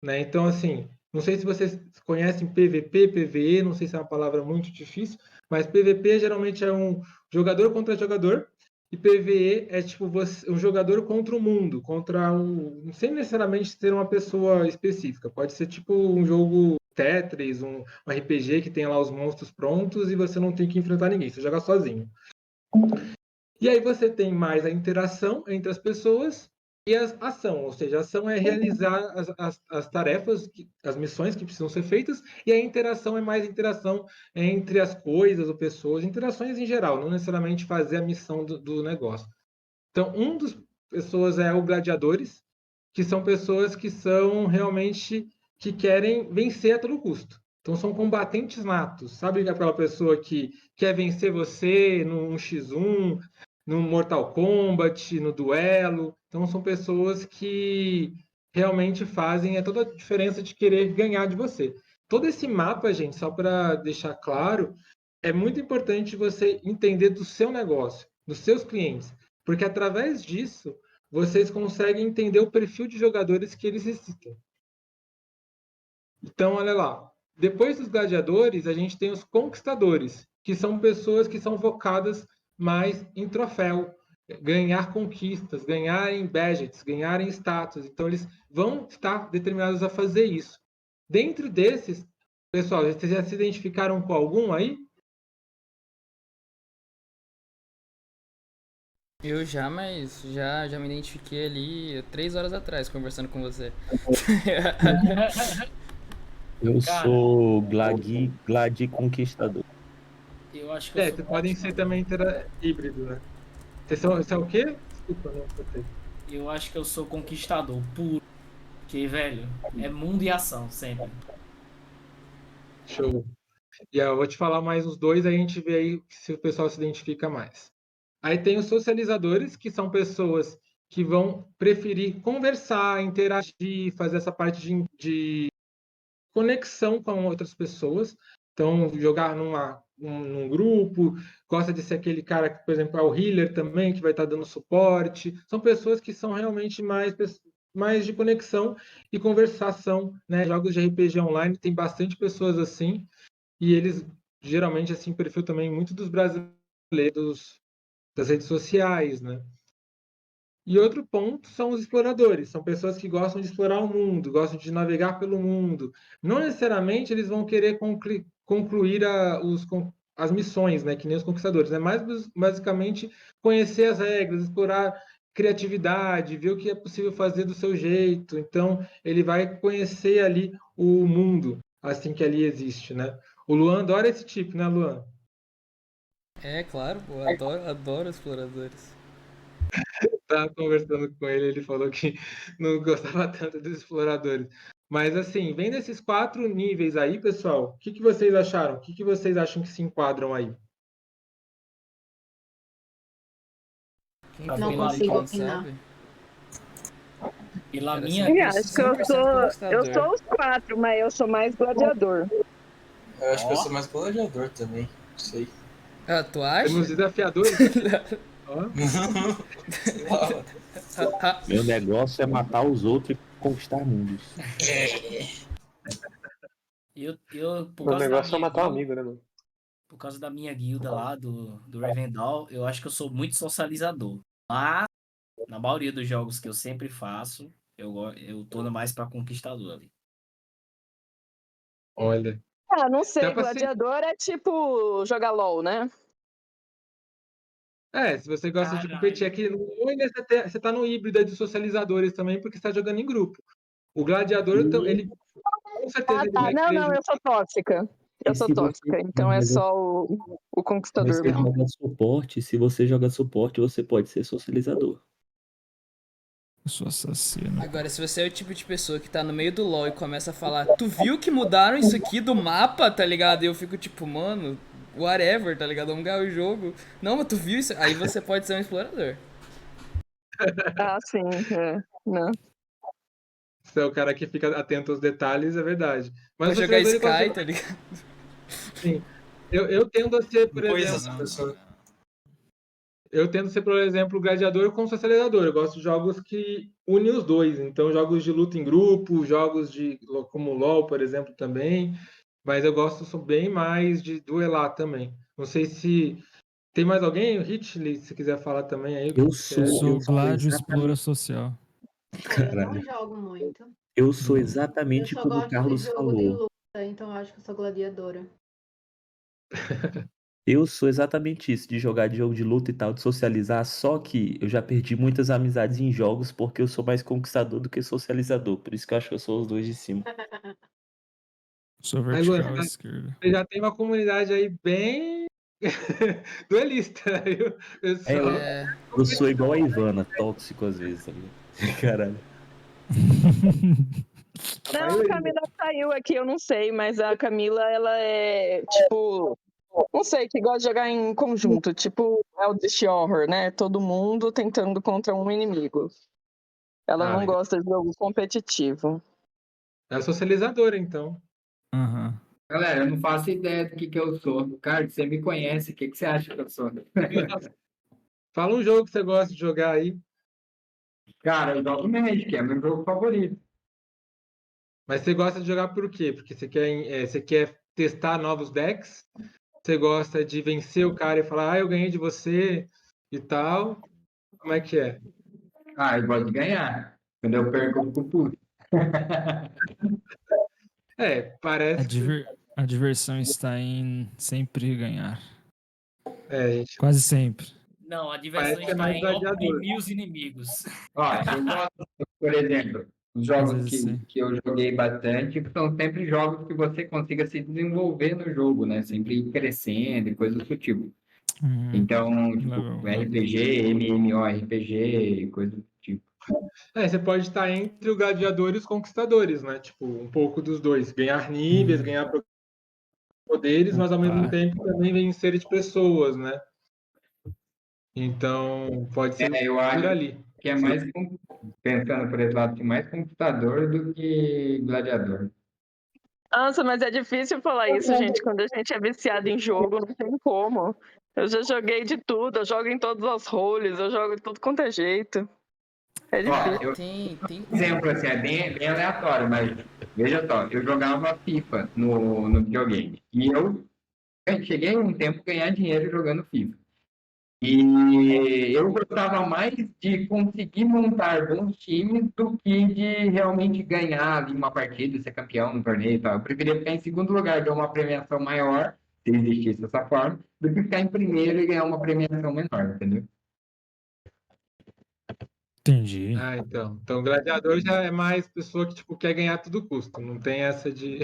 né? Então, assim, não sei se vocês conhecem PVP, PVE, não sei se é uma palavra muito difícil, mas PVP geralmente é um jogador contra jogador e PVE é tipo um jogador contra o mundo, sem necessariamente ser uma pessoa específica. Pode ser tipo um jogo Tetris, um RPG que tem lá os monstros prontos e você não tem que enfrentar ninguém, você joga sozinho. E aí você tem mais a interação entre as pessoas e a ação, ou seja, a ação é realizar as tarefas, as missões que precisam ser feitas, e a interação é mais interação entre as coisas ou pessoas, interações em geral, não necessariamente fazer a missão do negócio. Então, dos pessoas é o gladiadores, que são pessoas que são realmente que querem vencer a todo custo. Então são combatentes natos, sabe aquela pessoa que quer vencer você num X1, no Mortal Kombat, no duelo. Então são pessoas que realmente fazem toda a diferença de querer ganhar de você. Todo esse mapa, gente, só para deixar claro, é muito importante você entender do seu negócio, dos seus clientes, porque através disso vocês conseguem entender o perfil de jogadores que eles necessitam. Então, olha lá. Depois dos gladiadores, a gente tem os conquistadores, que são pessoas que são focadas mais em troféu, ganhar conquistas, ganharem badges, ganharem status. Então, eles vão estar determinados a fazer isso. Dentro desses, pessoal, vocês já se identificaram com algum aí? Eu já, mas já me identifiquei ali 3 horas atrás, conversando com você. Eu Cara, sou Gladi Conquistador. eu acho que eu sou Vocês podem ser também híbrido, né? Você é o quê? Desculpa, não escutei. Eu acho que eu sou conquistador puro. Porque, velho, é mundo e ação, sempre. Show. E eu vou te falar mais os 2, aí a gente vê aí se o pessoal se identifica mais. Aí tem os socializadores, que são pessoas que vão preferir conversar, interagir, fazer essa parte de conexão com outras pessoas. Então, jogar num grupo, gosta de ser aquele cara que, por exemplo, é o healer também, que vai estar dando suporte. São pessoas que são realmente mais de conexão e conversação, né? Jogos de RPG online tem bastante pessoas assim, e eles geralmente assim perfil também muito dos brasileiros das redes sociais, né? E outro ponto são os exploradores, são pessoas que gostam de explorar o mundo, gostam de navegar pelo mundo. Não necessariamente eles vão querer concluir as missões, né, que nem os conquistadores, é mais basicamente conhecer as regras, explorar, criatividade, ver o que é possível fazer do seu jeito. Então, ele vai conhecer ali o mundo, assim que ali existe, né? O Luan adora esse tipo, né, Luan? É, claro, pô, adoro exploradores. Tava conversando com ele, ele falou que não gostava tanto dos exploradores. Mas, assim, vendo esses 4 níveis aí, pessoal, o que que vocês acharam? O que que vocês acham que se enquadram aí? Quem Não foi lá, consigo quem opinar. sabe? Pela Era minha. Eu acho que eu 100% eu conquistador. sou os 4, mas eu sou mais gladiador. Eu acho que eu sou mais gladiador também. Não sei. Ah, tu acha? Temos desafiadores aqui. Ó. Meu negócio é matar os outros e conquistar mundos. Por O causa da negócio é minha matar um guilda, amigo, né, mano? por causa da minha guilda lá do Revendal, eu acho que eu sou muito socializador. Mas, na maioria dos jogos que eu sempre faço, eu tô mais pra conquistador ali. Olha. Ah, não sei, Dá pra ser- gladiador é tipo jogar LOL, né? Se você gosta de competir aqui no Winner, você tá no híbrido de socializadores também, porque você tá jogando em grupo. O gladiador, então, ele com certeza ele Tá. vai Não, querer eu sou tóxica. Eu sou tóxica, então é só o conquistador Você mesmo. joga suporte, se você joga suporte, você pode ser socializador. Eu sou assassino. Agora, se você é o tipo de pessoa que tá no meio do LoL e começa a falar, tu viu que mudaram isso aqui do mapa, tá ligado? E eu fico tipo, mano, whatever, tá ligado? Vamos ganhar o jogo. Não, mas tu viu isso? Aí você pode ser um explorador. Ah, sim, né? Você é o cara que fica atento aos detalhes, é verdade. Mas Vou o jogar socializador, ele Sky, gosta tá ligado? Sim. Eu tendo a ser, por Coisas, exemplo, o gladiador com socializador. Eu gosto de jogos que unem os dois. Então, jogos de luta em grupo, jogos como LoL, por exemplo, também. Mas eu gosto bem mais de duelar também. Não sei se tem mais alguém, Hitler, se quiser falar também aí. Eu sou Gládio Explora Social. Eu não jogo muito. Eu sou Eu exatamente só como o gosto de Carlos jogo de falou. luta, então eu acho que eu sou gladiadora. Eu sou exatamente isso, de jogar de jogo de luta e tal, de socializar, só que eu já perdi muitas amizades em jogos porque eu sou mais conquistador do que socializador. Por isso que eu acho que eu sou os dois de cima. Sou Aí, Luan, vertical à esquerda. você já tem uma comunidade aí bem duelista. Eu sou igual a Ivana, tóxico às vezes, tá ligado? Caralho. Não, a Camila saiu aqui, eu não sei, mas a Camila, ela é, tipo, não sei, que gosta de jogar em conjunto, tipo Eldritch Horror, né? Todo mundo tentando contra um inimigo. Ela não legal. gosta de jogo competitivo. É socializadora, então. Galera, eu não faço ideia do que eu sou. Cara, você me conhece, o que você acha que eu sou? Fala um jogo que você gosta de jogar aí. Cara, eu jogo Magic, é meu jogo favorito. Mas você gosta de jogar por quê? Porque você quer testar novos decks? Você gosta de vencer o cara e falar, eu ganhei de você e tal? Como é que é? Eu gosto de ganhar. Quando eu perco, eu fico puto. Parece A diversão está em sempre ganhar. Gente. Quase sempre. Não, a diversão Parece que é está mais em gladiador. oprimir os inimigos. Eu gosto, por exemplo, os jogos que eu joguei bastante são sempre jogos que você consiga se desenvolver no jogo, né? Sempre ir crescendo e coisas do tipo. Então, tipo, RPG, MMORPG, coisas do tipo. Você pode estar entre o gladiador e os conquistadores, né? Tipo, um pouco dos dois. Ganhar níveis, ganhar poderes, mas ao mesmo tempo também vencer de pessoas, né? Então, pode ser Eu por acho ali. que é mais, pensando por esse lado, mais conquistador do que gladiador. Nossa, mas é difícil falar isso, gente, quando a gente é viciado em jogo, não tem como. Eu já joguei de tudo, eu jogo em todos os roles, eu jogo de tudo quanto é jeito. É difícil. Tem exemplo, assim, é bem aleatório, mas veja só, eu jogava FIFA no videogame. E eu cheguei um tempo a ganhar dinheiro jogando FIFA. E eu gostava mais de conseguir montar bons times do que de realmente ganhar ali uma partida, ser campeão no torneio e tal. Eu preferia ficar em segundo lugar, ganhar uma premiação maior, se existisse dessa forma, do que ficar em primeiro e ganhar uma premiação menor, entendeu? Entendi. Ah, então. Então, o gladiador já é mais pessoa que, tipo, quer ganhar a todo custo. Não tem essa de...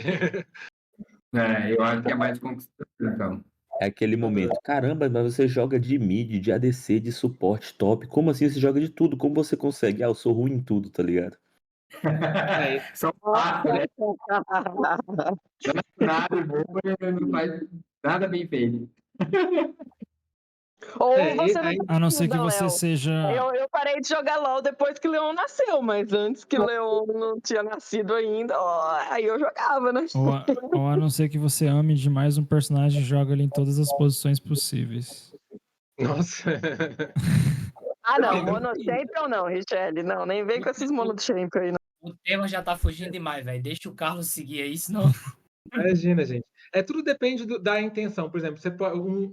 Eu acho que é mais conquistador, então. É aquele momento. Caramba, mas você joga de mid, de ADC, de suporte top. Como assim você joga de tudo? Como você consegue? Ah, eu sou ruim em tudo, tá ligado? Só fácil, né? Nada bom, não faz nada bem feito. Ou É, você não A não ser que precisa, você Léo. seja. Eu parei de jogar LOL depois que Leon nasceu, mas antes que Leon não tinha nascido ainda, ó, aí eu jogava, né? Ou a não ser que você ame demais um personagem e joga ele em todas as posições possíveis. Nossa. Ah, não, monochampion não, Richelle. Não, nem vem com esses monochampion aí, não. O tema já tá fugindo demais, velho. Deixa o Carlos seguir aí, senão. Imagina, gente. Tudo depende da intenção. Por exemplo,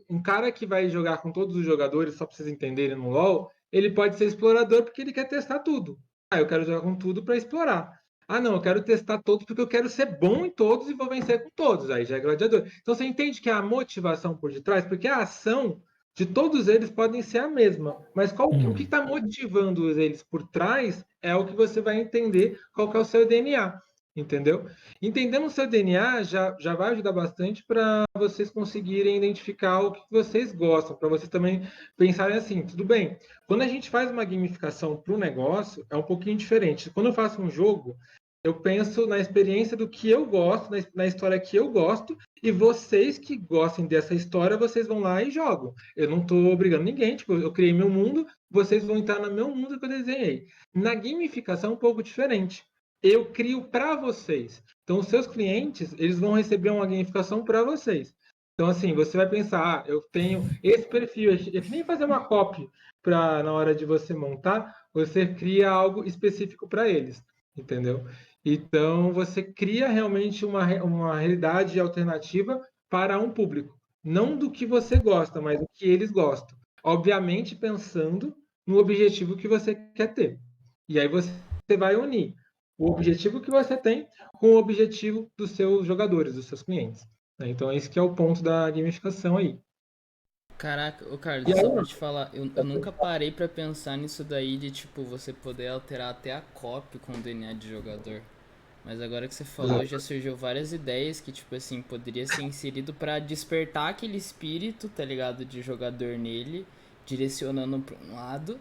um cara que vai jogar com todos os jogadores, só pra vocês entenderem no LoL, ele pode ser explorador porque ele quer testar tudo. Ah, eu quero jogar com tudo para explorar. Ah, não, eu quero testar todos porque eu quero ser bom em todos e vou vencer com todos. Aí já é gladiador. Então você entende que é a motivação por detrás, porque a ação de todos eles podem ser a mesma, mas o que está motivando eles por trás é o que você vai entender qual que é o seu DNA, entendeu? Entendendo o seu DNA já vai ajudar bastante para vocês conseguirem identificar o que vocês gostam, para vocês também pensarem assim, tudo bem, quando a gente faz uma gamificação para o negócio, é um pouquinho diferente. Quando eu faço um jogo, eu penso na experiência do que eu gosto, na história que eu gosto, e vocês que gostem dessa história, vocês vão lá e jogam. Eu não estou obrigando ninguém, tipo, eu criei meu mundo, vocês vão entrar no meu mundo que eu desenhei. Na gamificação é um pouco diferente. Eu crio para vocês. Então, os seus clientes, eles vão receber uma gamificação para vocês. Então, assim, você vai pensar, eu tenho esse perfil, eu nem fazer uma copy para na hora de você montar, você cria algo específico para eles, entendeu? Então, você cria realmente uma realidade alternativa para um público. Não do que você gosta, mas do que eles gostam. Obviamente, pensando no objetivo que você quer ter. E aí você vai unir o objetivo que você tem com o objetivo dos seus jogadores, dos seus clientes. Então, esse que é o ponto da gamificação aí. Caraca, ô Carlos, E aí, só pra te falar, eu nunca parei pra pensar nisso daí de, tipo, você poder alterar até a copy com o DNA de jogador. Mas agora que você falou, já surgiu várias ideias que, tipo assim, poderia ser inserido pra despertar aquele espírito, tá ligado, de jogador nele, direcionando pra um lado.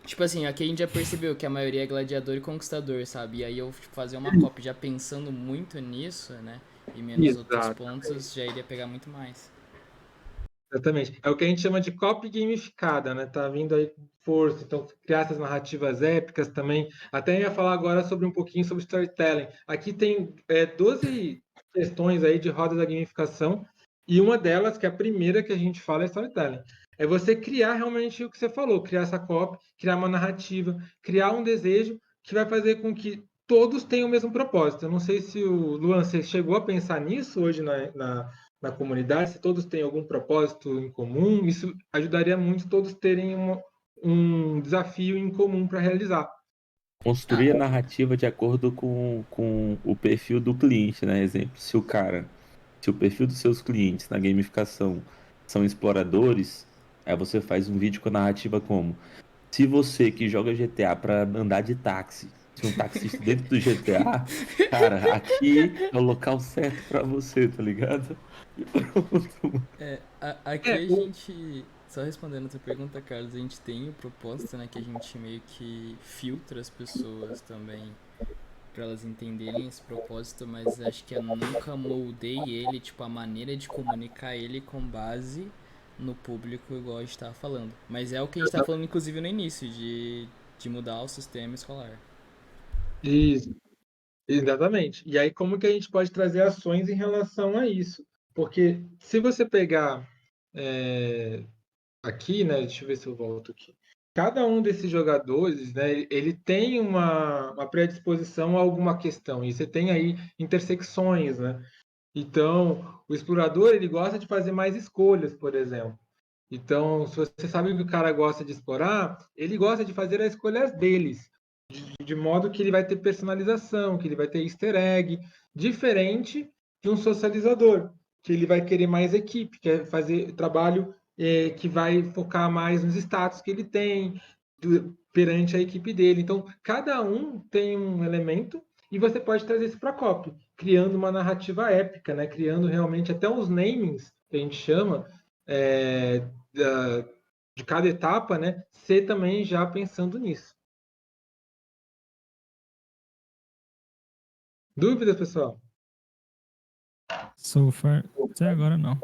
Tipo assim, aqui a gente já percebeu que a maioria é gladiador e conquistador, sabe? E aí eu fazer uma copy já pensando muito nisso, né? E menos outros pontos, já iria pegar muito mais. Exatamente. É o que a gente chama de copy gamificada, né? Tá vindo aí com força. Então, criar essas narrativas épicas também. Até ia falar agora sobre um pouquinho sobre storytelling. Aqui tem 12 questões aí de roda da gamificação. E uma delas, que é a primeira que a gente fala, é storytelling. É você criar realmente o que você falou, criar essa copy, criar uma narrativa, criar um desejo que vai fazer com que todos tenham o mesmo propósito. Eu não sei se o Luan, você chegou a pensar nisso hoje na comunidade, se todos têm algum propósito em comum, isso ajudaria muito todos terem um desafio em comum para realizar. Construir a narrativa de acordo com o perfil do cliente, né? Exemplo, se o perfil dos seus clientes na gamificação são exploradores, aí você faz um vídeo com a narrativa como: se você que joga GTA pra andar de táxi, se um taxista dentro do GTA, cara, aqui é o local certo pra você, tá ligado? E pronto. Aqui a gente, só respondendo a tua pergunta, Carlos, a gente tem o propósito, né, que a gente meio que filtra as pessoas também pra elas entenderem esse propósito, mas acho que eu nunca moldei ele, tipo, a maneira de comunicar ele com base no público, igual a gente tava falando. Mas é o que a gente tava falando, inclusive, no início, de mudar o sistema escolar. Isso, exatamente. E aí, como que a gente pode trazer ações em relação a isso? Porque se você pegar aqui, né? Deixa eu ver se eu volto aqui. Cada um desses jogadores, né, ele tem uma predisposição a alguma questão, e você tem aí intersecções, né? Então, o explorador, ele gosta de fazer mais escolhas, por exemplo. Então, se você sabe que o cara gosta de explorar, ele gosta de fazer as escolhas deles, de modo que ele vai ter personalização, que ele vai ter easter egg, diferente de um socializador, que ele vai querer mais equipe, quer fazer trabalho que vai focar mais nos status que ele tem, perante a equipe dele. Então, cada um tem um elemento e você pode trazer isso para a copy, criando uma narrativa épica, né? Criando realmente até os namings, que a gente chama, de cada etapa, né? Ser também já pensando nisso. Dúvidas, pessoal? So far, até agora não.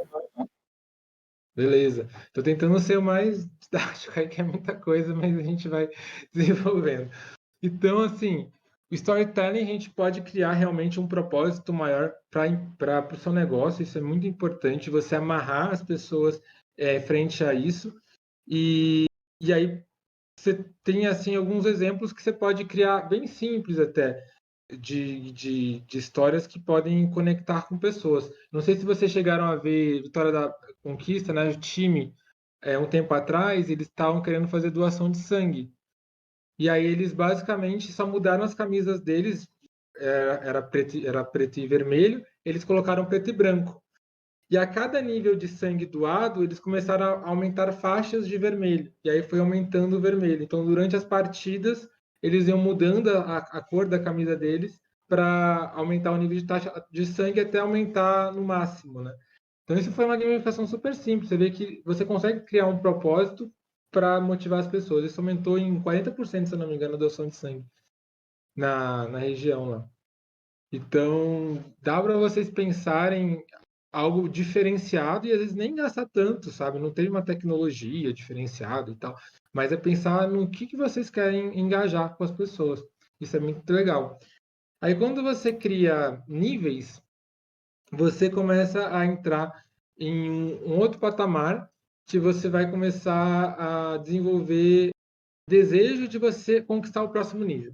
Beleza. Estou tentando ser o mais didático, aí que é muita coisa, mas a gente vai desenvolvendo. Então, assim, o storytelling a gente pode criar realmente um propósito maior para o seu negócio. Isso é muito importante, você amarrar as pessoas frente a isso. E aí você tem assim alguns exemplos que você pode criar bem simples até de histórias que podem conectar com pessoas. Não sei se vocês chegaram a ver Vitória da Conquista, né? O time, um tempo atrás, eles estavam querendo fazer doação de sangue. E aí eles basicamente só mudaram as camisas deles, era preto e vermelho, eles colocaram preto e branco. E a cada nível de sangue doado, eles começaram a aumentar faixas de vermelho. E aí foi aumentando o vermelho. Então, durante as partidas, eles iam mudando a cor da camisa deles para aumentar o nível de taxa de sangue até aumentar no máximo, né? Então, isso foi uma gamificação super simples. Você vê que você consegue criar um propósito para motivar as pessoas. Isso aumentou em 40%, se eu não me engano, a doação de sangue na região lá. Então, dá para vocês pensarem algo diferenciado e às vezes nem gastar tanto, sabe? Não tem uma tecnologia diferenciada e tal, mas é pensar no que vocês querem engajar com as pessoas. Isso é muito legal. Aí quando você cria níveis, você começa a entrar em um outro patamar que você vai começar a desenvolver desejo de você conquistar o próximo nível.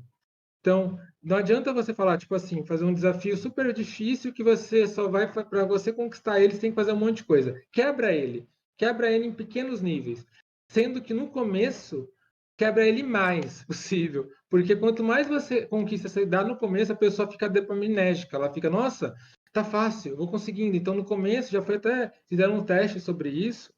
Então, não adianta você falar, tipo assim, fazer um desafio super difícil que você só vai, para você conquistar ele, você tem que fazer um monte de coisa. Quebra ele em pequenos níveis. Sendo que no começo, quebra ele mais possível. Porque quanto mais você conquista essa idade no começo, a pessoa fica dopaminérgica. Ela fica, nossa, tá fácil, eu vou conseguindo. Então, no começo, já foi até, fizeram um teste sobre isso,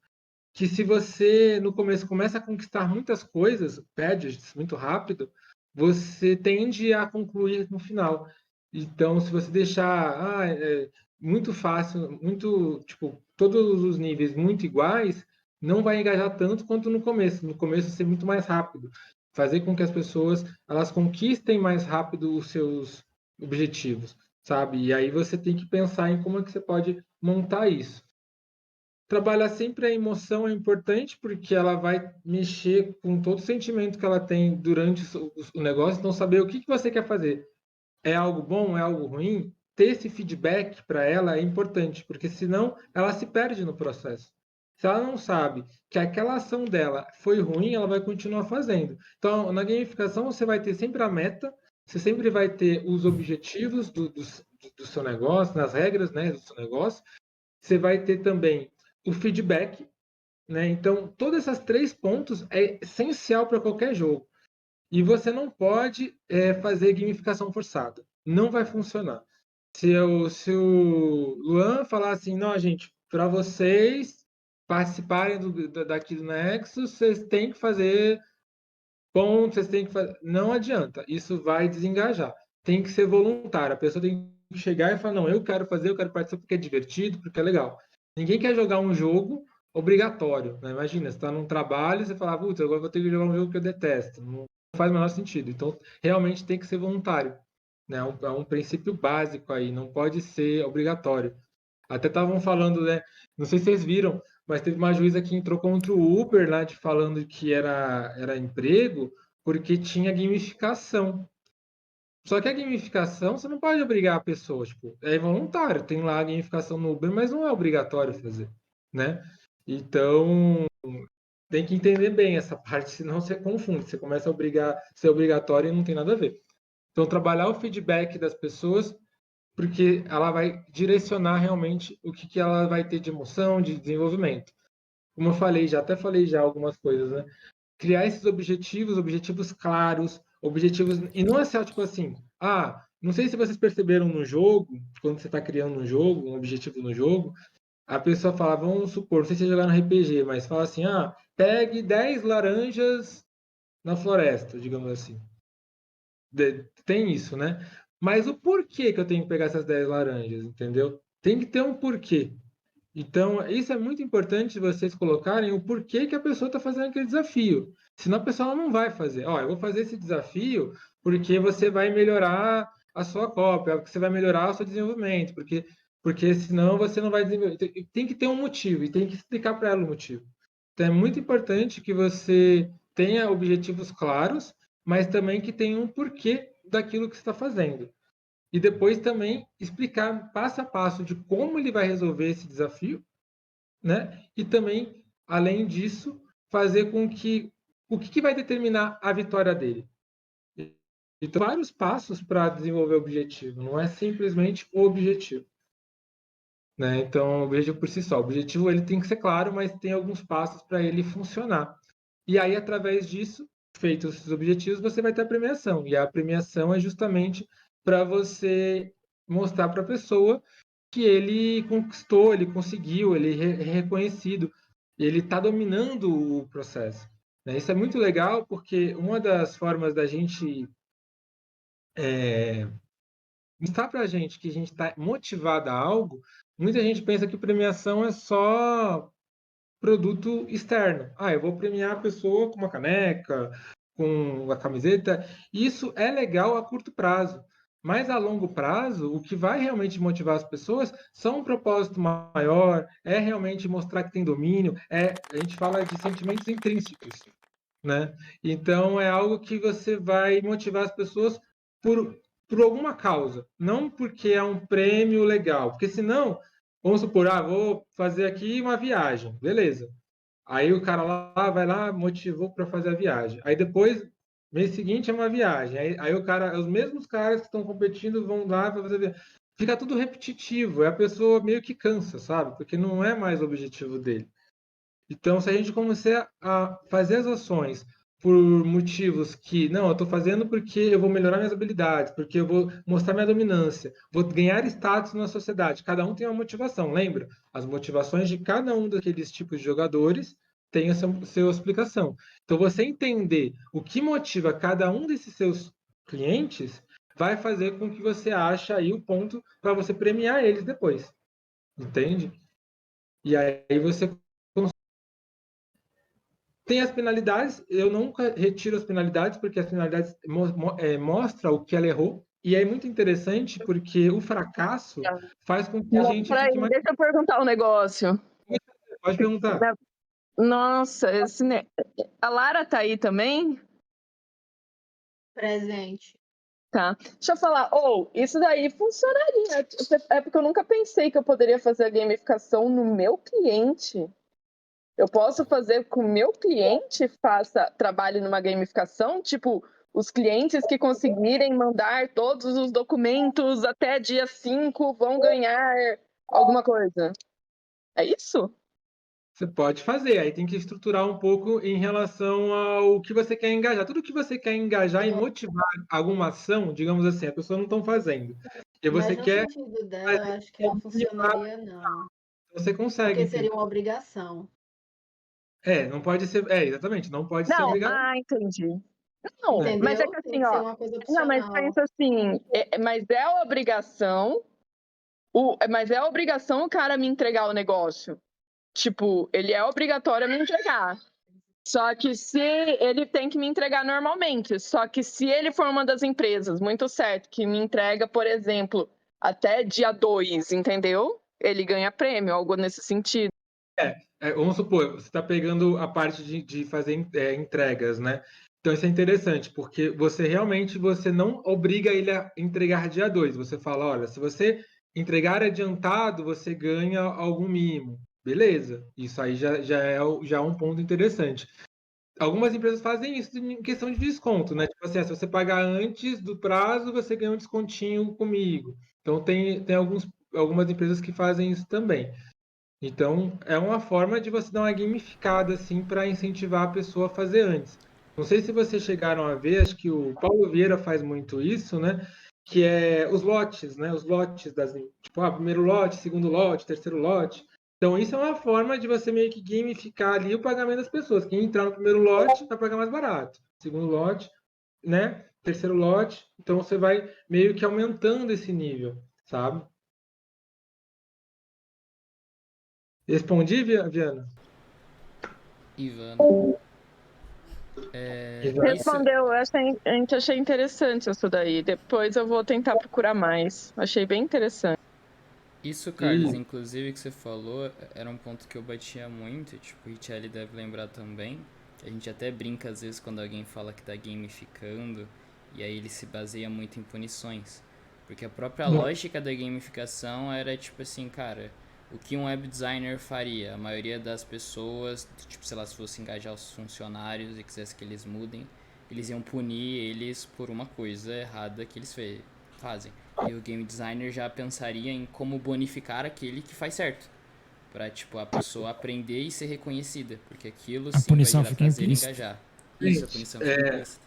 que se você, no começo, começa a conquistar muitas coisas, badges, muito rápido, você tende a concluir no final. Então, se você deixar muito fácil, muito, tipo, todos os níveis muito iguais, não vai engajar tanto quanto no começo. No começo, ser muito mais rápido. Fazer com que as pessoas, elas conquistem mais rápido os seus objetivos, sabe? E aí você tem que pensar em como é que você pode montar isso. Trabalhar sempre a emoção é importante, porque ela vai mexer com todo o sentimento que ela tem durante o negócio. Então, saber o que você quer fazer. É algo bom? É algo ruim? Ter esse feedback para ela é importante, porque senão ela se perde no processo. Se ela não sabe que aquela ação dela foi ruim, ela vai continuar fazendo. Então, na gamificação, você vai ter sempre a meta, você sempre vai ter os objetivos do seu negócio, nas regras, né, do seu negócio. Você vai ter também o feedback, né? Então, todos esses 3 pontos é essencial para qualquer jogo. E você não pode fazer gamificação forçada. Não vai funcionar. Se o Luan falar assim, não, gente, para vocês participarem daqui do Nexus, vocês têm que fazer pontos, vocês têm que fazer... Não adianta. Isso vai desengajar. Tem que ser voluntário. A pessoa tem que chegar e falar, não, eu quero fazer, eu quero participar porque é divertido, porque é legal. Ninguém quer jogar um jogo obrigatório, né? Imagina, você está num trabalho, você fala, putz, agora vou ter que jogar um jogo que eu detesto. Não faz o menor sentido. Então, realmente tem que ser voluntário, né? É um princípio básico aí, não pode ser obrigatório. Até estavam falando, né? Não sei se vocês viram, mas teve uma juíza que entrou contra o Uber, né? Falando que era emprego, porque tinha gamificação. Só que a gamificação, você não pode obrigar a pessoa, tipo, é voluntário, tem lá a gamificação no Uber, mas não é obrigatório fazer, né? Então, tem que entender bem essa parte, senão você confunde, você começa a ser obrigatório e não tem nada a ver. Então, trabalhar o feedback das pessoas, porque ela vai direcionar realmente o que ela vai ter de emoção, de desenvolvimento. Como eu falei já, até falei já algumas coisas, né? Criar esses objetivos claros, objetivos. E não é só tipo assim, não sei se vocês perceberam no jogo, quando você está criando um jogo, um objetivo no jogo, a pessoa fala, vamos supor, não sei se você jogar no RPG, mas fala assim, pegue 10 laranjas na floresta, digamos assim. Tem isso, né? Mas o porquê que eu tenho que pegar essas 10 laranjas, entendeu? Tem que ter um porquê. Então, isso é muito importante vocês colocarem o porquê que a pessoa está fazendo aquele desafio. Senão a pessoa não vai fazer. Ó, eu vou fazer esse desafio porque você vai melhorar a sua cópia, porque você vai melhorar o seu desenvolvimento, porque senão você não vai desenvolver. Tem que ter um motivo e tem que explicar para ela o motivo. Então, é muito importante que você tenha objetivos claros, mas também que tenha um porquê daquilo que você está fazendo. E depois também explicar passo a passo de como ele vai resolver esse desafio, né? E também, além disso, fazer com que o que vai determinar a vitória dele. Então, vários passos para desenvolver o objetivo, não é simplesmente o objetivo. Né? Então, o objetivo por si só. O objetivo ele tem que ser claro, mas tem alguns passos para ele funcionar. E aí, através disso, feitos esses objetivos, você vai ter a premiação. E a premiação é justamente para você mostrar para a pessoa que ele conquistou, ele conseguiu, ele é reconhecido, ele está dominando o processo. Né? Isso é muito legal, porque uma das formas da gente mostrar para a gente que a gente está motivado a algo, muita gente pensa que premiação é só produto externo. Ah, eu vou premiar a pessoa com uma caneca, com a camiseta. Isso é legal a curto prazo. Mas a longo prazo, o que vai realmente motivar as pessoas são um propósito maior, é realmente mostrar que tem domínio, a gente fala de sentimentos intrínsecos, né? Então é algo que você vai motivar as pessoas por alguma causa, não porque é um prêmio legal, porque senão, vamos supor, vou fazer aqui uma viagem, beleza. Aí o cara lá vai lá, motivou para fazer a viagem. Aí depois, mês seguinte é uma viagem. Aí o cara, os mesmos caras que estão competindo vão lá para fazer a viagem. Fica tudo repetitivo, a pessoa meio que cansa, sabe? Porque não é mais o objetivo dele. Então, se a gente começar a fazer as ações por motivos que, não, eu estou fazendo porque eu vou melhorar minhas habilidades, porque eu vou mostrar minha dominância, vou ganhar status na sociedade. Cada um tem uma motivação, lembra? As motivações de cada um daqueles tipos de jogadores tem a sua explicação. Então, você entender o que motiva cada um desses seus clientes vai fazer com que você ache aí o ponto para você premiar eles depois. Entende? E aí você tem as penalidades, eu nunca retiro as penalidades, porque as penalidades mostram o que ela errou, e é muito interessante porque o fracasso faz com que a gente fique mais... Deixa eu perguntar um negócio. Pode perguntar. Nossa, a Lara tá aí também? Presente. Tá. Deixa eu falar, isso daí funcionaria. É porque eu nunca pensei que eu poderia fazer a gamificação no meu cliente. Eu posso fazer com o meu cliente trabalhe numa gamificação, tipo, os clientes que conseguirem mandar todos os documentos até dia 5 vão ganhar alguma coisa. É isso? Você pode fazer, aí tem que estruturar um pouco em relação ao que você quer engajar. Tudo que você quer engajar e motivar alguma ação, digamos assim, a pessoa não está fazendo. E você Mas no quer... sentido dela, eu acho que não funcionaria, não. Você consegue. Porque seria uma obrigação. Não pode ser... exatamente, não pode ser obrigatório. Entendi. Não, entendeu? Mas é que assim, tem que ser uma coisa opcional. Não, mas pensa assim, mas é a obrigação, mas é a obrigação o cara me entregar o negócio. Tipo, ele é obrigatório a me entregar. Só que se ele tem que me entregar normalmente. Só que se ele for uma das empresas, muito certo, que me entrega, por exemplo, até dia 2, entendeu? Ele ganha prêmio, algo nesse sentido. Vamos supor, você está pegando a parte de fazer entregas, né? Então isso é interessante, porque você não obriga ele a entregar dia 2. Você fala, olha, se você entregar adiantado, você ganha algum mimo. Beleza, isso aí já é um ponto interessante. Algumas empresas fazem isso em questão de desconto, né? Tipo assim, se você pagar antes do prazo, você ganha um descontinho comigo. Então tem algumas empresas que fazem isso também. Então, é uma forma de você dar uma gamificada, assim, para incentivar a pessoa a fazer antes. Não sei se vocês chegaram a ver, acho que o Paulo Vieira faz muito isso, né? Que é os lotes, né? Os lotes tipo, primeiro lote, segundo lote, terceiro lote. Então, isso é uma forma de você meio que gamificar ali o pagamento das pessoas. Quem entrar no primeiro lote vai pagar mais barato. segundo lote, né? Terceiro lote. Então você vai meio que aumentando esse nível, sabe? Respondi, Viana? Ivana. Isso, Respondeu, a gente achei interessante isso daí. Depois eu vou tentar procurar mais. Achei bem interessante. isso, Carlos, inclusive que você falou, era um ponto que eu batia muito, tipo, o Richelli deve lembrar também. A gente até brinca às vezes quando alguém fala que tá gamificando, e aí ele se baseia muito em punições. Porque a própria lógica da gamificação era tipo assim, cara, o que um web designer faria? A maioria das pessoas, tipo, sei lá, se fosse engajar os funcionários e quisesse que eles mudem, eles iam punir eles por uma coisa errada que eles fazem. E o game designer já pensaria em como bonificar aquele que faz certo. Pra, tipo, a pessoa aprender e ser reconhecida. Porque aquilo sim vai gerar prazer e engajar. Isso, a punição fica implícita.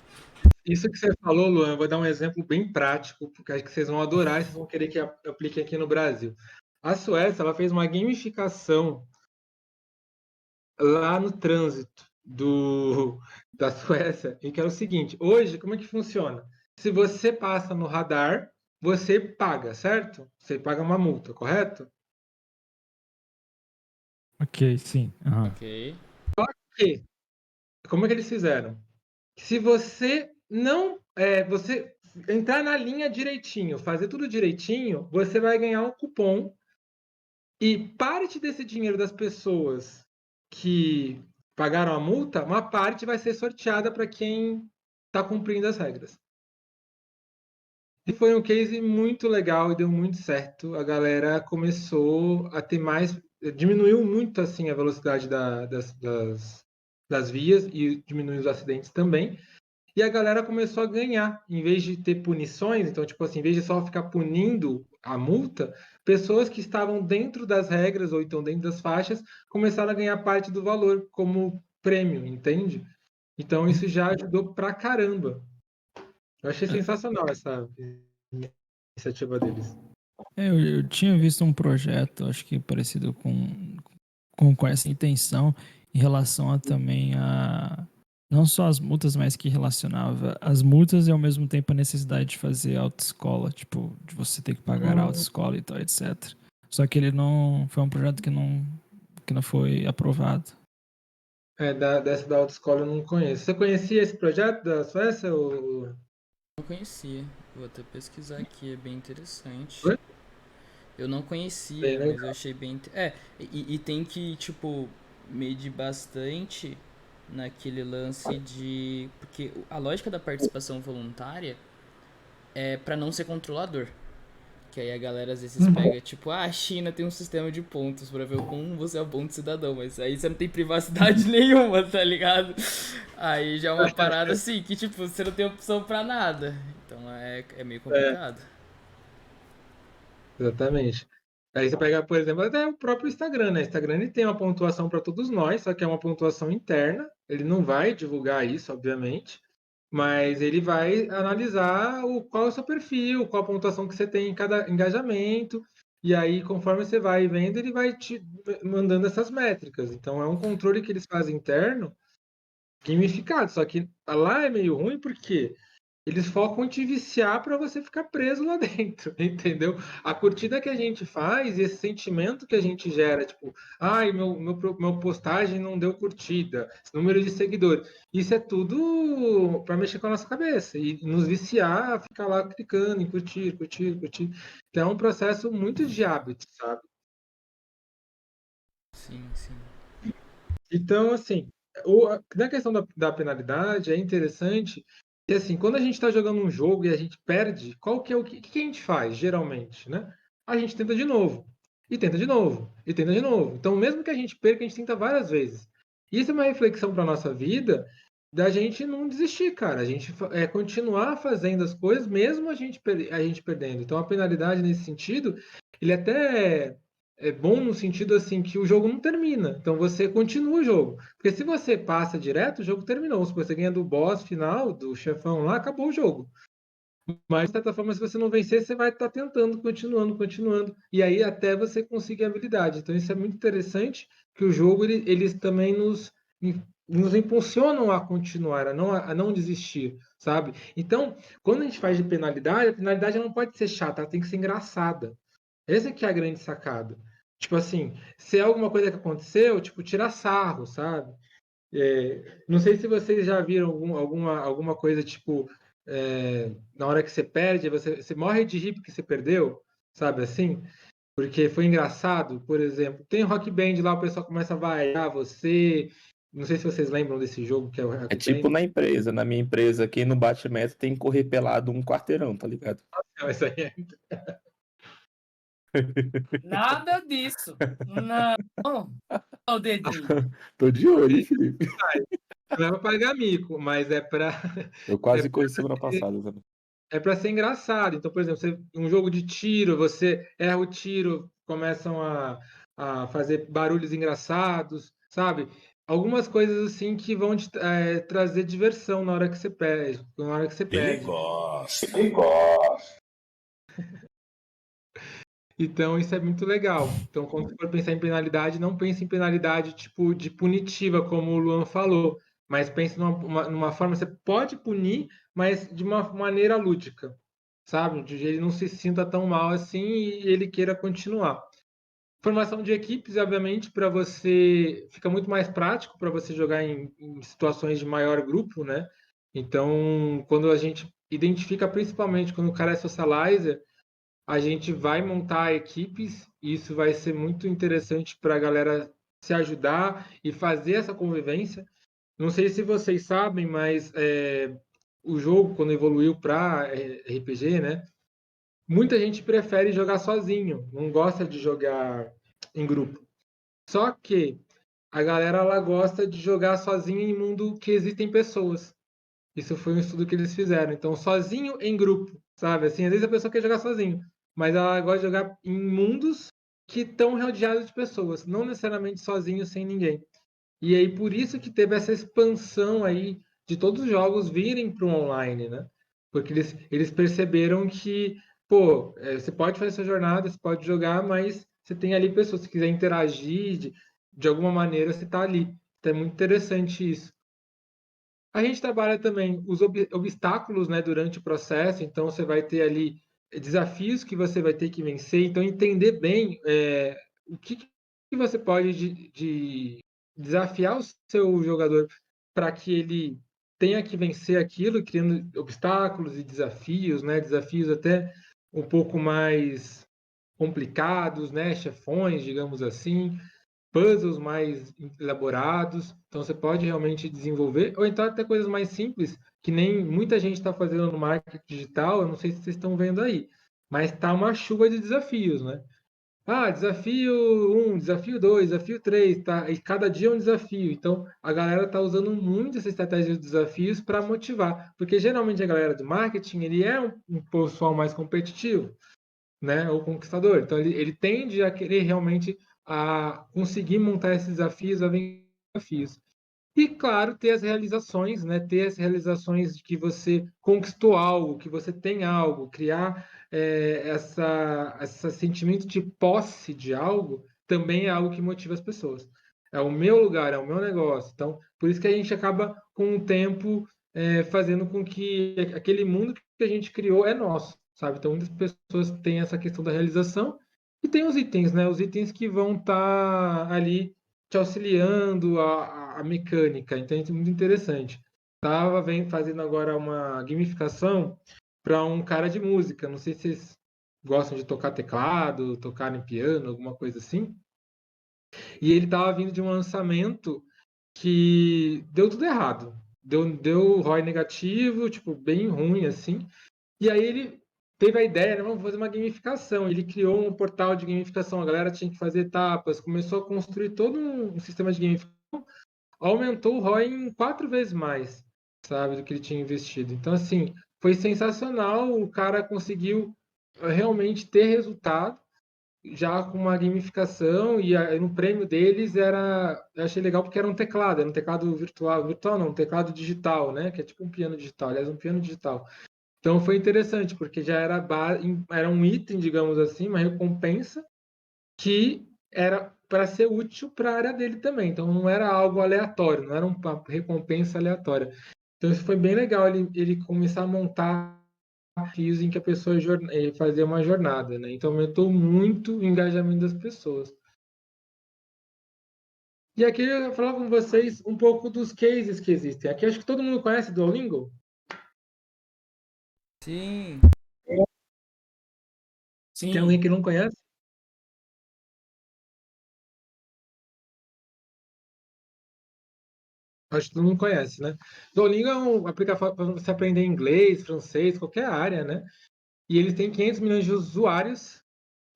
Isso que você falou, Luan, eu vou dar um exemplo bem prático, porque acho que vocês vão adorar e vocês vão querer que eu aplique aqui no Brasil. A Suécia, ela fez uma gamificação lá no trânsito da Suécia, em que é o seguinte, hoje, como é que funciona? Se você passa no radar, você paga, certo? Você paga uma multa, correto? Ok, sim. Ok. Só que, como é que eles fizeram? Se você não... você entrar na linha direitinho, fazer tudo direitinho, você vai ganhar um cupom e parte desse dinheiro das pessoas que pagaram a multa, uma parte vai ser sorteada para quem está cumprindo as regras. E foi um case muito legal e deu muito certo. A galera começou a ter mais... Diminuiu muito assim a velocidade das vias e diminuiu os acidentes também. E a galera começou a ganhar, em vez de ter punições, então, tipo assim, em vez de só ficar punindo a multa, pessoas que estavam dentro das regras ou então dentro das faixas começaram a ganhar parte do valor como prêmio, entende? Então, isso já ajudou pra caramba. Eu achei sensacional essa iniciativa deles. Eu tinha visto um projeto, acho que parecido com essa intenção, em relação a também a não só as multas, mas que relacionava as multas e ao mesmo tempo a necessidade de fazer autoescola, tipo, de você ter que pagar a autoescola e tal, etc. Só que ele não foi um projeto que não foi aprovado. Dessa da autoescola eu não conheço. Você conhecia esse projeto da Suécia? Ou... Não conhecia. Vou até pesquisar aqui, é bem interessante. Oi? Eu não conhecia, mas eu achei bem... E tem que, tipo, medir bastante naquele lance de... Porque a lógica da participação voluntária é pra não ser controlador. Que aí a galera às vezes pega, tipo, a China tem um sistema de pontos pra ver como você é um bom cidadão, mas aí você não tem privacidade nenhuma, tá ligado? Aí já é uma parada assim, que tipo, você não tem opção pra nada. Então é meio complicado. Exatamente. Aí você pega, por exemplo, até o próprio Instagram, né? O Instagram ele tem uma pontuação para todos nós, só que é uma pontuação interna. Ele não vai divulgar isso, obviamente, mas ele vai analisar qual é o seu perfil, qual a pontuação que você tem em cada engajamento, e aí, conforme você vai vendo, ele vai te mandando essas métricas. Então, é um controle que eles fazem interno, gamificado, só que lá é meio ruim porque eles focam em te viciar para você ficar preso lá dentro, entendeu? A curtida que a gente faz e esse sentimento que a gente gera, tipo, ai, meu postagem não deu curtida, número de seguidores, isso é tudo para mexer com a nossa cabeça e nos viciar a ficar lá clicando em curtir, curtir, curtir. Então é um processo muito de hábito, sabe? Sim. Então, assim, na questão da penalidade, é interessante que, assim, quando a gente está jogando um jogo e a gente perde, o que a gente faz, geralmente, né? A gente tenta de novo, e tenta de novo, e tenta de novo. Então, mesmo que a gente perca, a gente tenta várias vezes. Isso é uma reflexão para a nossa vida da gente não desistir, cara. A gente continuar fazendo as coisas, mesmo a gente perdendo. Então, a penalidade, nesse sentido, ele até é bom no sentido assim que o jogo não termina. Então você continua o jogo. Porque se você passa direto, o jogo terminou. Se você ganha do boss final, do chefão lá, acabou o jogo. Mas, de certa forma, se você não vencer, você vai estar tentando, continuando. E aí até você conseguir a habilidade. Então isso é muito interessante, que o jogo, ele também nos nos impulsionam a continuar, a não desistir, sabe? Então, quando a gente faz de penalidade, a penalidade não pode ser chata, ela tem que ser engraçada. Essa que é a grande sacada. Tipo assim, se é alguma coisa que aconteceu, tipo, tirar sarro, sabe? Não sei se vocês já viram alguma coisa, tipo, na hora que você perde, você morre de rir porque você perdeu, sabe assim? Porque foi engraçado, por exemplo. Tem Rock Band lá, o pessoal começa a vaiar você. Não sei se vocês lembram desse jogo que é o É Rock tipo Band. na empresa. Na minha empresa, quem não bate meta tem que correr pelado um quarteirão, tá ligado? Não, isso aí Nada disso. Não. Olha o dedinho. Tô de olho, hein, Felipe? não é para pagar mico, mas Eu é quase corri semana passada também. para ser engraçado. Então, por exemplo, um jogo de tiro, você erra o tiro, começam a fazer barulhos engraçados, sabe? Algumas coisas assim que vão trazer diversão na hora que você perde, na hora que você perde. Então, isso é muito legal. Então, quando você for pensar em penalidade, não pense em penalidade tipo de punitiva, como o Luan falou, mas pense numa forma, você pode punir, mas de uma maneira lúdica, sabe? De ele não se sinta tão mal assim e ele queira continuar. Formação de equipes, obviamente, para você fica muito mais prático para você jogar em situações de maior grupo, né? Então, quando a gente identifica, principalmente quando o cara é socializer, a gente vai montar equipes e isso vai ser muito interessante para a galera se ajudar e fazer essa convivência. Não sei se vocês sabem, mas o jogo, quando evoluiu para RPG, né? Muita gente prefere jogar sozinho, não gosta de jogar em grupo. Só que a galera ela gosta de jogar sozinho em mundo que existem pessoas. Isso foi um estudo que eles fizeram. Então, sozinho em grupo, sabe? Assim, às vezes a pessoa quer jogar sozinho, mas ela gosta de jogar em mundos que estão rodeados de pessoas, não necessariamente sozinho, sem ninguém. E aí, por isso que teve essa expansão aí de todos os jogos virem para o online, né? Porque eles perceberam que, pô, você pode fazer sua jornada, você pode jogar, mas você tem ali pessoas, se quiser interagir de alguma maneira, você está ali. Então, é muito interessante isso. A gente trabalha também os obstáculos, né, durante o processo, então você vai ter ali desafios que você vai ter que vencer, então entender bem o que você pode desafiar o seu jogador para que ele tenha que vencer aquilo, criando obstáculos e desafios, né, desafios até um pouco mais complicados, né, chefões, digamos assim, puzzles mais elaborados. Então você pode realmente desenvolver, ou então até coisas mais simples, que nem muita gente está fazendo no marketing digital, eu não sei se vocês estão vendo aí, mas está uma chuva de desafios, né? Ah, desafio 1, desafio 2, desafio 3, tá? E cada dia é um desafio. Então, a galera está usando muito essa estratégia de desafios para motivar, porque geralmente a galera do marketing, ele é um pessoal mais competitivo, né, o conquistador. Então ele tende a querer realmente a conseguir montar esses desafios, a vencer desafios. E claro, ter as realizações, né, ter as realizações de que você conquistou algo, que você tem algo, criar esse sentimento de posse de algo também é algo que motiva as pessoas. É o meu lugar, é o meu negócio. Então, por isso que a gente acaba com o tempo fazendo com que aquele mundo que a gente criou é nosso, sabe? Então, muitas pessoas têm essa questão da realização e tem os itens, né? Os itens que vão estar ali te auxiliando a mecânica. Então, é muito interessante. Estava fazendo agora uma gamificação para um cara de música. Não sei se vocês gostam de tocar teclado, tocar em piano, alguma coisa assim. E ele estava vindo de um lançamento que deu tudo errado. Deu ROI negativo, tipo, bem ruim, assim. E aí ele teve a ideia, né, vamos fazer uma gamificação. Ele criou um portal de gamificação, a galera tinha que fazer etapas, começou a construir todo um sistema de gamificação, aumentou o ROI em 4 vezes mais, sabe, do que ele tinha investido. Então, assim, foi sensacional, o cara conseguiu realmente ter resultado, já com uma gamificação, e no prêmio deles eu achei legal porque era um teclado virtual não, um teclado digital, né, que é tipo um piano digital, aliás, um piano digital. Então foi interessante, porque já era um item, digamos assim, uma recompensa que era para ser útil para a área dele também. Então não era algo aleatório, não era uma recompensa aleatória. Então isso foi bem legal ele começar a montar desafios em que a pessoa fazia uma jornada, né? Então aumentou muito o engajamento das pessoas. E aqui eu ia falar com vocês um pouco dos cases que existem. Aqui acho que todo mundo conhece Duolingo. Sim. Sim. Tem alguém que não conhece? Acho que todo mundo conhece, né? Duolingo é um aplicativo para você aprender inglês, francês, qualquer área, né? E eles têm 500 milhões de usuários.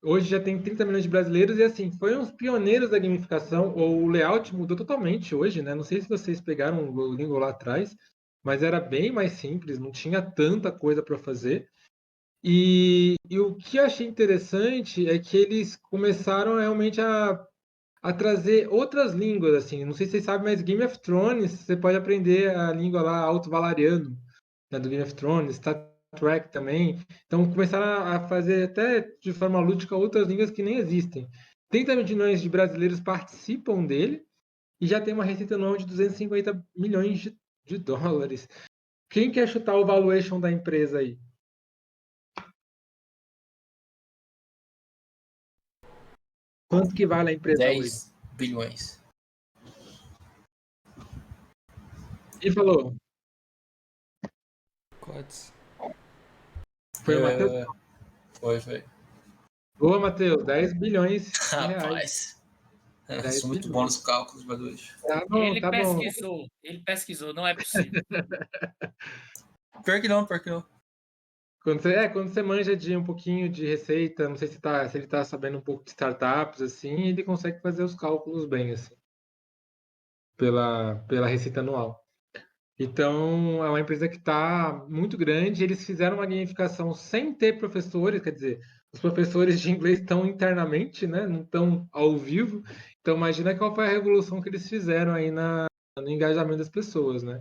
Hoje já tem 30 milhões de brasileiros e assim, foi uns pioneiros da gamificação. O layout mudou totalmente hoje, né? Não sei se vocês pegaram o Duolingo lá atrás, mas era bem mais simples, não tinha tanta coisa para fazer. E o que eu achei interessante é que eles começaram realmente a trazer outras línguas, assim. Não sei se vocês sabem, mas Game of Thrones, você pode aprender a língua lá alto-valariano, né, do Game of Thrones, Star Trek também. Então começaram a fazer até de forma lúdica outras línguas que nem existem. 30 milhões de brasileiros participam dele e já tem uma receita anual de 250 milhões de dólares. Quem quer chutar o valuation da empresa aí? Quanto que vale a empresa hoje? 10 bilhões. Quem falou? Cotes. Foi o Matheus? Foi. Boa, Matheus. 10 bilhões de reais. Rapaz. 10 Sou muito bilhões. bom nos cálculos, mas hoje. Tá bom, Ele tá bom. pesquisou, não é possível. Pior que não. Quando você manja de um pouquinho de receita, não sei se ele tá sabendo um pouco de startups, assim, ele consegue fazer os cálculos bem, assim, pela receita anual. Então, é uma empresa que está muito grande. Eles fizeram uma gamificação sem ter professores, quer dizer, os professores de inglês estão internamente, né? Não estão ao vivo. Então, imagina qual foi a revolução que eles fizeram aí no engajamento das pessoas, né?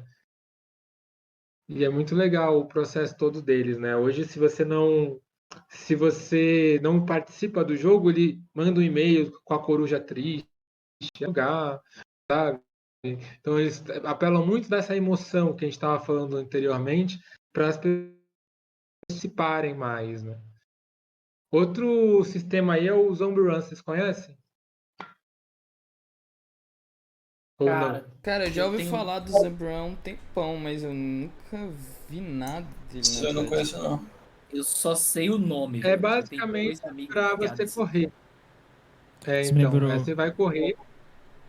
E é muito legal o processo todo deles, né? Hoje, se você não participa do jogo, ele manda um e-mail com a coruja triste, jogar, sabe? Então eles apelam muito dessa emoção que a gente estava falando anteriormente para as pessoas participarem mais, né? Outro sistema aí é o Zombie Run, vocês conhecem? Ou não? Cara, eu já ouvi tenho- falar do Zebra há um tempão, mas eu nunca vi nada dele. Isso eu não conheço, não. Eu só sei o nome. É velho. Eu tenho basicamente dois amigos para viciados você nesse correr. Isso me lembrou. Você vai correr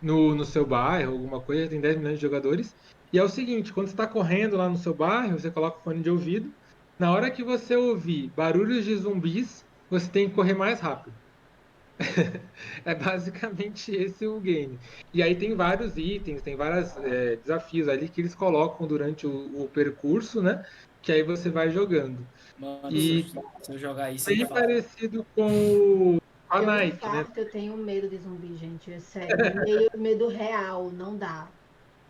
no seu bairro, alguma coisa, tem 10 milhões de jogadores. E é o seguinte, quando você está correndo lá no seu bairro, você coloca o fone de ouvido. Na hora que você ouvir barulhos de zumbis, você tem que correr mais rápido. É basicamente esse o game. E aí tem vários itens, tem vários desafios ali que eles colocam durante o percurso, né? Que aí você vai jogando. Mano, E se eu jogar isso, bem eu falo. parecido com a Eu Nike, né? infarto, eu tenho medo de zumbi, gente. É sério. É medo real, não dá.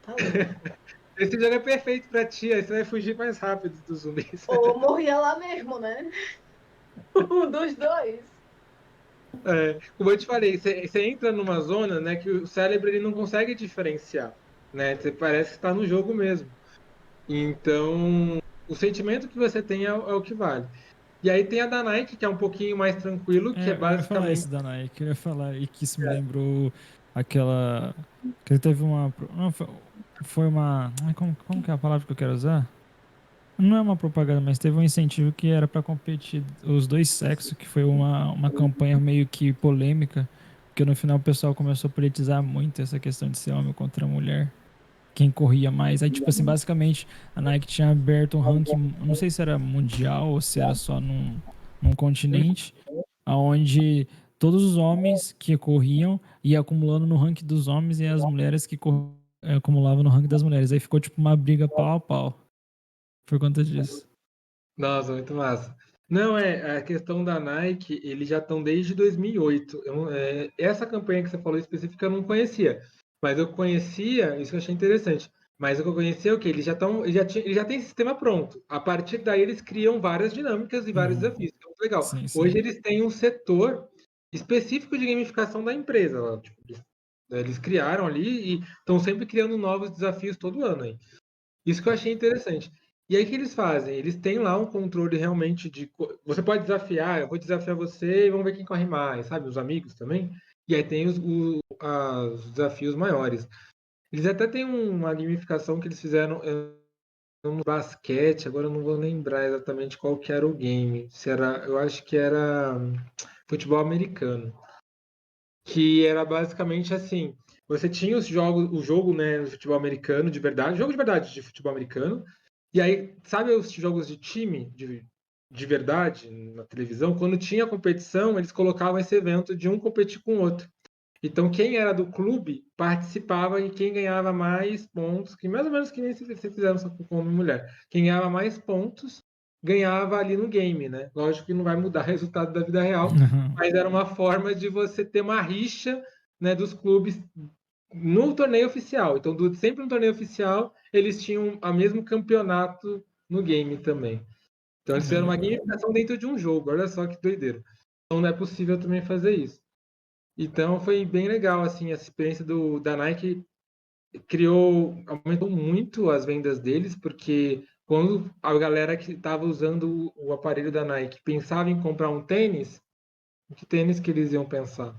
Tá louco. Esse jogo é perfeito pra ti, aí você vai fugir mais rápido dos zumbis. Ou eu morria lá mesmo, né? Um dos dois. Como eu te falei, você entra numa zona, né, que o cérebro ele não consegue diferenciar, né? Você parece que está no jogo mesmo. Então, o sentimento que você tem é o que vale. E aí tem a da Nike, que é um pouquinho mais tranquilo, que é Eu ia falar basicamente... isso da Nike, eu ia falar, e que isso me lembrou aquela. Que teve uma. Não, foi uma. Ai, como que é a palavra que eu quero usar? Não é uma propaganda, mas teve um incentivo que era para competir os dois sexos, que foi uma campanha meio que polêmica, porque no final o pessoal começou a politizar muito essa questão de ser homem contra mulher. Quem corria mais. Aí, tipo assim, basicamente, a Nike tinha aberto um ranking, não sei se era mundial ou se era só num continente, onde todos os homens que corriam iam acumulando no ranking dos homens e as mulheres que acumulavam no ranking das mulheres. Aí ficou, tipo, uma briga pau a pau. Por conta disso. Nossa, muito massa. Não, a questão da Nike, eles já estão desde 2008. Essa campanha que você falou específica eu não conhecia, mas eu conhecia, isso que eu achei interessante. Mas o que eu conhecia é o que eles já têm sistema pronto. A partir daí eles criam várias dinâmicas e vários desafios. Que é muito legal. Sim, sim. Hoje eles têm um setor específico de gamificação da empresa. Tipo, eles criaram ali e estão sempre criando novos desafios todo ano aí. Isso que eu achei interessante. E aí o que eles fazem? Eles têm lá um controle realmente de. Você pode desafiar, eu vou desafiar você e vamos ver quem corre mais, sabe? Os amigos também. E aí tem os desafios maiores. Eles até têm uma gamificação que eles fizeram no basquete, agora eu não vou lembrar exatamente qual que era o game. Se era, eu acho que era futebol americano. Que era basicamente assim, você tinha os jogos, o jogo, né, de futebol americano de verdade, jogo de verdade de futebol americano, e aí, sabe os jogos de time de verdade na televisão? Quando tinha competição, eles colocavam esse evento de um competir com o outro. Então, quem era do clube participava e quem ganhava mais pontos, que mais ou menos que nem se fizeram só com homem e mulher, quem ganhava mais pontos ganhava ali no game, né? Lógico que não vai mudar o resultado da vida real, mas era uma forma de você ter uma rixa, né, dos clubes no torneio oficial. Então, sempre no torneio oficial, eles tinham o mesmo campeonato no game também. Então, eles fizeram uma gamificação dentro de um jogo. Olha só que doideira. Então, não é possível também fazer isso. Então, foi bem legal, assim, essa experiência da Nike aumentou muito as vendas deles, porque quando a galera que estava usando o aparelho da Nike pensava em comprar um tênis, que tênis que eles iam pensar?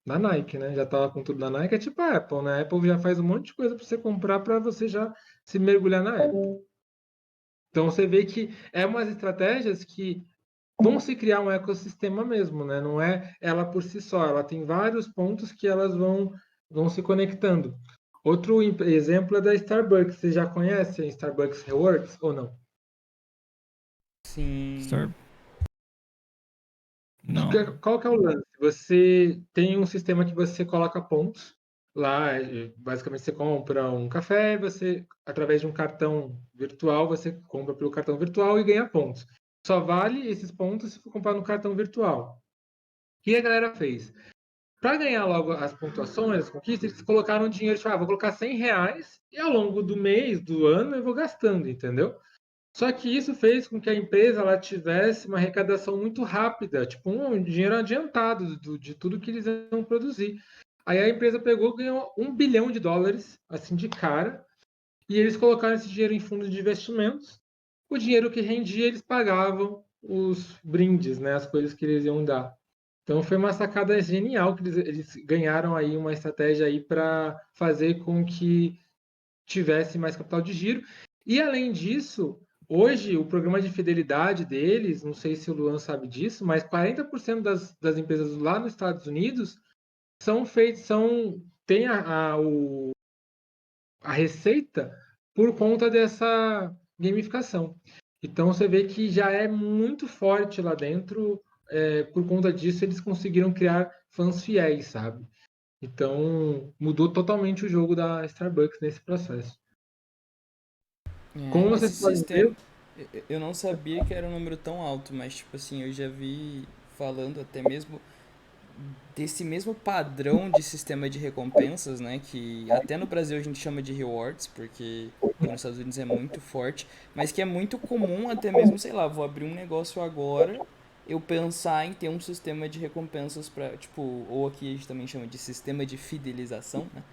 Na Nike, né? Já estava com tudo da Nike, é tipo a Apple, né? A Apple já faz um monte de coisa para você comprar para você já se mergulhar na Apple. Então você vê que é umas estratégias que vão se criar um ecossistema mesmo, né? Não é ela por si só, ela tem vários pontos que elas vão se conectando. Outro exemplo é da Starbucks. Você já conhece a Starbucks Rewards ou não? Sim. Não. Qual que é o lance? Você tem um sistema que você coloca pontos. Lá, basicamente, você compra um café, você, através de um cartão virtual, você compra pelo cartão virtual e ganha pontos. Só vale esses pontos se for comprar no cartão virtual. O que a galera fez? Para ganhar logo as pontuações, as conquistas, eles colocaram dinheiro, tipo, vou colocar R$100 e ao longo do mês, do ano, eu vou gastando, entendeu? Só que isso fez com que a empresa ela tivesse uma arrecadação muito rápida, tipo um dinheiro adiantado de tudo que eles iam produzir. Aí a empresa pegou e ganhou US$1 bilhão, assim, de cara, e eles colocaram esse dinheiro em fundos de investimentos. O dinheiro que rendia, eles pagavam os brindes, né, as coisas que eles iam dar. Então foi uma sacada genial que eles ganharam aí uma estratégia aí para fazer com que tivesse mais capital de giro. E além disso, hoje o programa de fidelidade deles, não sei se o Luan sabe disso, mas 40% das empresas lá nos Estados Unidos têm a receita por conta dessa gamificação. Então você vê que já é muito forte lá dentro. Por conta disso, eles conseguiram criar fãs fiéis, sabe? Então mudou totalmente o jogo da Starbucks nesse processo. Como vocês Esse podem sistema, ver, eu não sabia que era um número tão alto, mas tipo assim, eu já vi falando até mesmo desse mesmo padrão de sistema de recompensas, né? Que até no Brasil a gente chama de rewards, porque nos Estados Unidos é muito forte, mas que é muito comum até mesmo, sei lá, vou abrir um negócio agora, eu pensar em ter um sistema de recompensas para, tipo, ou aqui a gente também chama de sistema de fidelização, né?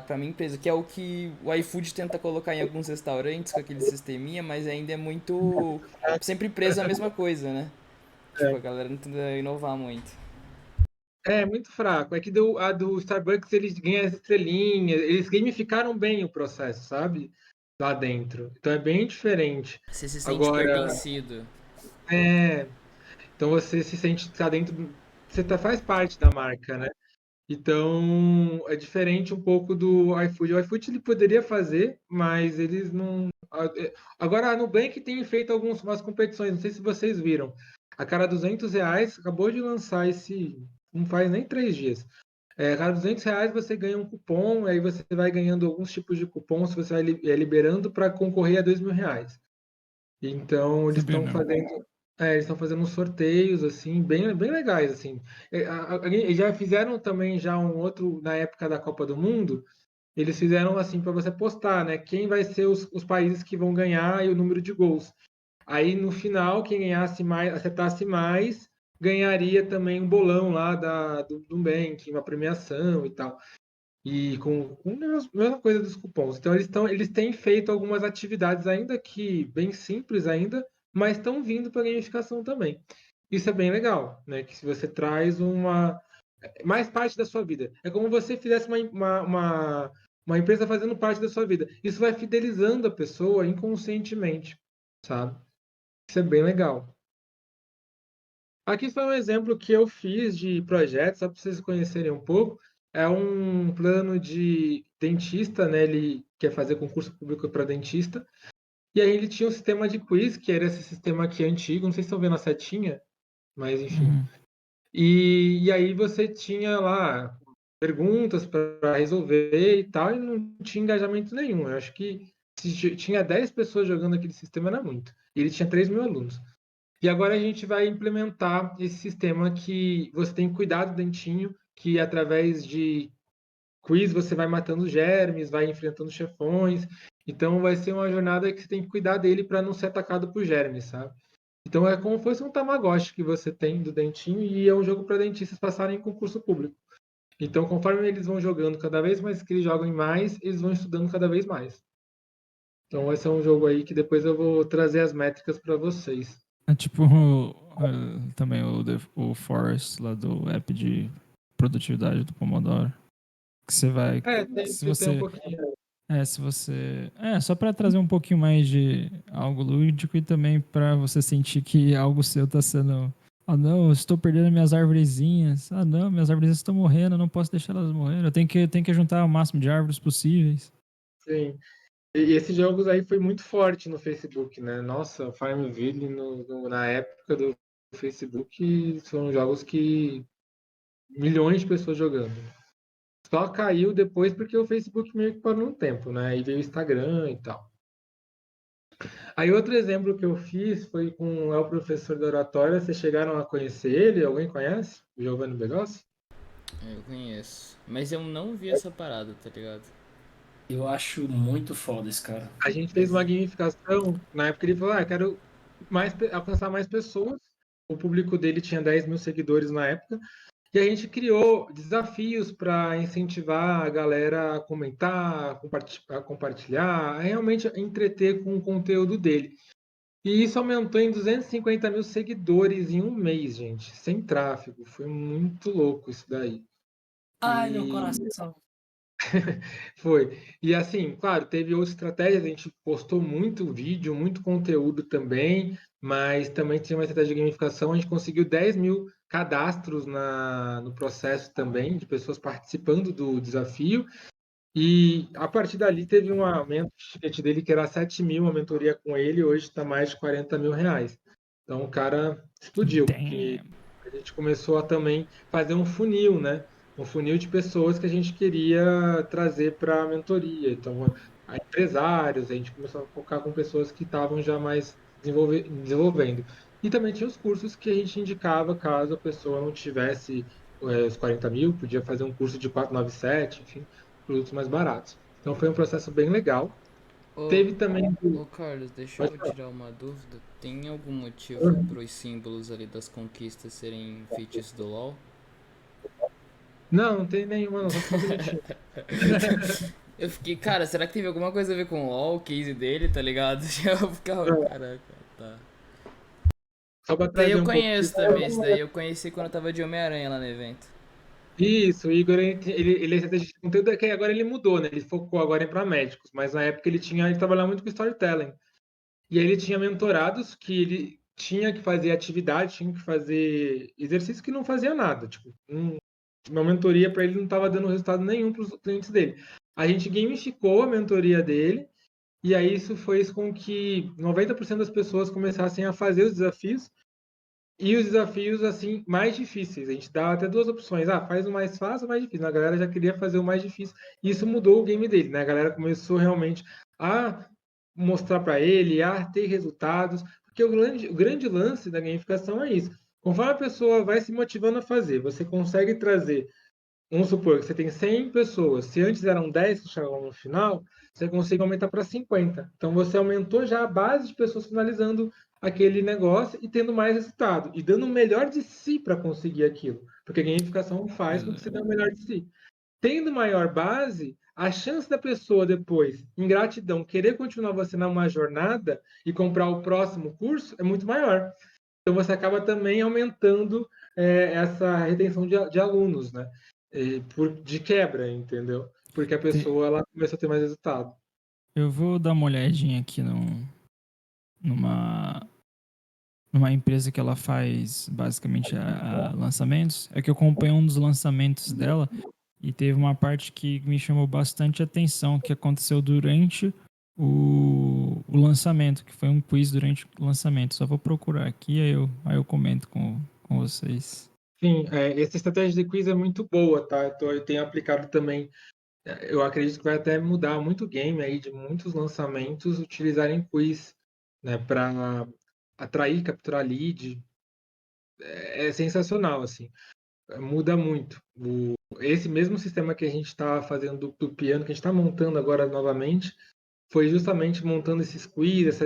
Pra minha empresa, que é o que o iFood tenta colocar em alguns restaurantes com aquele sisteminha, mas ainda é muito sempre preso à mesma coisa, né? Tipo, a galera não tenta inovar muito. é muito fraco. É que a do Starbucks eles ganham as estrelinhas, eles gamificaram bem o processo, sabe? Lá dentro. Então é bem diferente. Você se sente Agora, pertencido. então você se sente que tá dentro, faz parte da marca, né? Então é diferente um pouco do iFood. O iFood ele poderia fazer, mas eles não. Agora a Nubank tem feito umas competições, não sei se vocês viram. A cada R$200 acabou de lançar não faz nem 3 dias. A cada R$200 você ganha um cupom, aí você vai ganhando alguns tipos de cupons, você vai liberando para concorrer a R$2.000. Então eles estão fazendo uns sorteios assim bem, bem legais assim. Eles já fizeram também já um outro na época da Copa do Mundo. Eles fizeram assim para você postar, né? Quem vai ser os países que vão ganhar e o número de gols. Aí no final quem ganhasse mais, acertasse mais, ganharia também um bolão lá do Nubank, uma premiação e tal. E com a mesma coisa dos cupons. Então, eles têm feito algumas atividades, ainda que bem simples ainda, mas estão vindo para a gamificação também. Isso é bem legal, né? Que se você traz mais parte da sua vida. É como você fizesse uma empresa fazendo parte da sua vida. Isso vai fidelizando a pessoa inconscientemente, sabe? Isso é bem legal. Aqui foi um exemplo que eu fiz de projeto, só para vocês conhecerem um pouco. É um plano de dentista, né? Ele quer fazer concurso público para dentista. E aí ele tinha um sistema de quiz, que era esse sistema aqui antigo. Não sei se estão vendo a setinha, mas enfim. Uhum. E aí você tinha lá perguntas para resolver e tal, e não tinha engajamento nenhum. Eu acho que se tinha 10 pessoas jogando aquele sistema era muito. E ele tinha 3 mil alunos. E agora a gente vai implementar esse sistema que você tem que cuidar do dentinho, que através de quiz você vai matando germes, vai enfrentando chefões. Então vai ser uma jornada que você tem que cuidar dele para não ser atacado por germes, sabe? Então é como se fosse um Tamagotchi que você tem do dentinho e é um jogo para dentistas passarem em concurso público. Então, conforme eles vão jogando cada vez mais que eles jogam mais, eles vão estudando cada vez mais. Então, esse é um jogo aí que depois eu vou trazer as métricas para vocês. É tipo também o Forest lá do app de produtividade do Pomodoro. Que você vai. Se Tem você. um pouquinho. Se você. Só para trazer um pouquinho mais de algo lúdico e também para você sentir que algo seu tá sendo. Ah, não, eu estou perdendo minhas arvorezinhas. Ah, não, minhas arvorezinhas estão morrendo, eu não posso deixar elas morrendo. Eu tenho que juntar o máximo de árvores possíveis. Sim. E esses jogos aí foi muito forte no Facebook, né? Nossa, Farmville na época do Facebook são jogos que milhões de pessoas jogando. Só caiu depois porque o Facebook meio que parou no tempo, né? Aí veio o Instagram e tal. Aí outro exemplo que eu fiz foi com o professor da oratória. Vocês chegaram a conhecer ele? Alguém conhece? O Giovanni Begossi? Eu conheço. Mas eu não vi essa parada, tá ligado? Eu acho muito foda esse cara. A gente fez uma gamificação. Na época ele falou, quero alcançar mais pessoas. O público dele tinha 10 mil seguidores na época. E a gente criou desafios para incentivar a galera a comentar, a compartilhar, a realmente entreter com o conteúdo dele. E isso aumentou em 250 mil seguidores em um mês, gente, sem tráfego. Foi muito louco isso daí. Ai, meu coração. Foi. E assim, claro, teve outras estratégias, a gente postou muito vídeo, muito conteúdo também, mas também tinha uma estratégia de gamificação, a gente conseguiu 10 mil cadastros no processo também, de pessoas participando do desafio, e a partir dali teve um aumento de ticket dele, que era 7 mil, a mentoria com ele, hoje está mais de 40 mil reais. Então o cara explodiu, porque a gente começou a também fazer um funil, né? Um funil de pessoas que a gente queria trazer para a mentoria. Então, a empresários, a gente começou a focar com pessoas que estavam já mais desenvolvendo. E também tinha os cursos que a gente indicava caso a pessoa não tivesse os 40 mil, podia fazer um curso de 497, enfim, produtos mais baratos. Então, foi um processo bem legal. Teve também... Carlos, deixa eu tirar uma dúvida. Tem algum motivo para os símbolos ali das conquistas serem feats do LoL? Não tem nenhuma, não, só bonitinho. Eu fiquei, cara, será que teve alguma coisa a ver com o LoL, o case dele, tá ligado? Eu ficava, caraca, tá. Só pra Daí trazer eu um conheço pouco... também, esse daí eu conheci quando eu tava de Homem-Aranha lá no evento. Isso, o Igor, ele é estrategista de conteúdo, que agora ele mudou, né? Ele focou agora para médicos, mas na época ele trabalhava muito com storytelling. E aí ele tinha mentorados que ele tinha que fazer atividade, tinha que fazer exercício que não fazia nada. Tipo, uma mentoria para ele não estava dando resultado nenhum para os clientes dele. A gente gamificou a mentoria dele, e aí isso fez com que 90% das pessoas começassem a fazer os desafios, e os desafios, assim, mais difíceis. A gente dá até duas opções. Faz o mais fácil ou o mais difícil. A galera já queria fazer o mais difícil. E isso mudou o game dele, né? A galera começou realmente a mostrar para ele, a ter resultados. Porque o grande lance da gamificação é isso. Conforme a pessoa vai se motivando a fazer, você consegue trazer... Vamos supor que você tem 100 pessoas. Se antes eram 10 que chegavam no final, você consegue aumentar para 50. Então, você aumentou já a base de pessoas finalizando aquele negócio e tendo mais resultado e dando o melhor de si para conseguir aquilo, porque a gamificação faz com que você dê o melhor de si. Tendo maior base, a chance da pessoa depois, em gratidão, querer continuar você numa jornada e comprar o próximo curso é muito maior. Então você acaba também aumentando essa retenção de alunos, né? De quebra, entendeu? Porque a pessoa ela começa a ter mais resultado. Eu vou dar uma olhadinha aqui numa empresa que ela faz basicamente lançamentos. É que eu acompanhei um dos lançamentos dela e teve uma parte que me chamou bastante atenção, que aconteceu durante o lançamento, que foi um quiz durante o lançamento. Só vou procurar aqui, aí eu comento com vocês. Sim, essa estratégia de quiz é muito boa, tá? Eu tenho aplicado também. Eu acredito que vai até mudar muito o game aí de muitos lançamentos utilizarem quiz, né, para atrair, capturar lead. É sensacional, assim. Muda muito. Esse mesmo sistema que a gente está fazendo do piano, que a gente está montando agora novamente, foi justamente montando esses quiz,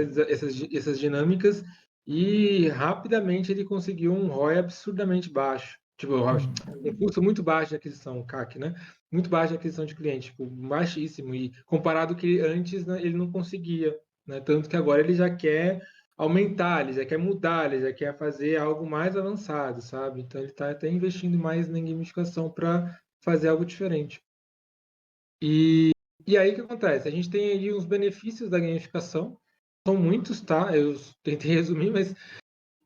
essas dinâmicas, e rapidamente ele conseguiu um ROI absurdamente baixo. Tipo, um custo muito baixo de aquisição, CAC, né? Muito baixo de aquisição de cliente, tipo, baixíssimo. E comparado que antes, né, ele não conseguia, né? Tanto que agora ele já quer aumentar, ele já quer mudar, ele já quer fazer algo mais avançado, sabe? Então ele está até investindo mais na gamificação para fazer algo diferente. E aí o que acontece? A gente tem aí os benefícios da gamificação, são muitos, tá? Eu tentei resumir, mas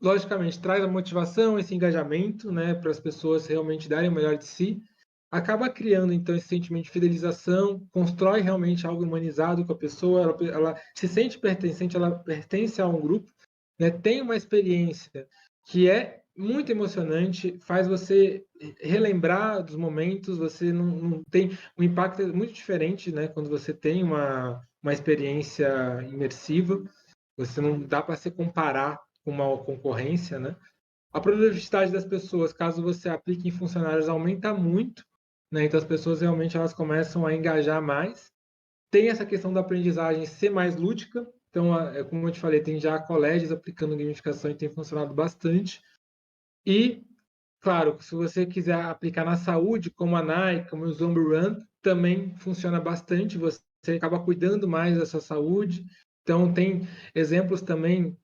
logicamente traz a motivação, esse engajamento, né, para as pessoas realmente darem o melhor de si, acaba criando então esse sentimento de fidelização, constrói realmente algo humanizado com a pessoa, ela se sente pertencente, ela pertence a um grupo, né, tem uma experiência que é muito emocionante, faz você relembrar dos momentos, você não tem um impacto muito diferente, né, quando você tem uma experiência imersiva, você não dá para se comparar com uma concorrência, né? A produtividade das pessoas, caso você aplique em funcionários, aumenta muito, né? Então as pessoas realmente elas começam a engajar mais. Tem essa questão da aprendizagem ser mais lúdica. Então, como eu te falei, tem já colégios aplicando gamificação e tem funcionado bastante. E, claro, se você quiser aplicar na saúde, como a Nike, como o Zombie Run, também funciona bastante. Você acaba cuidando mais da sua saúde. Então, tem exemplos também.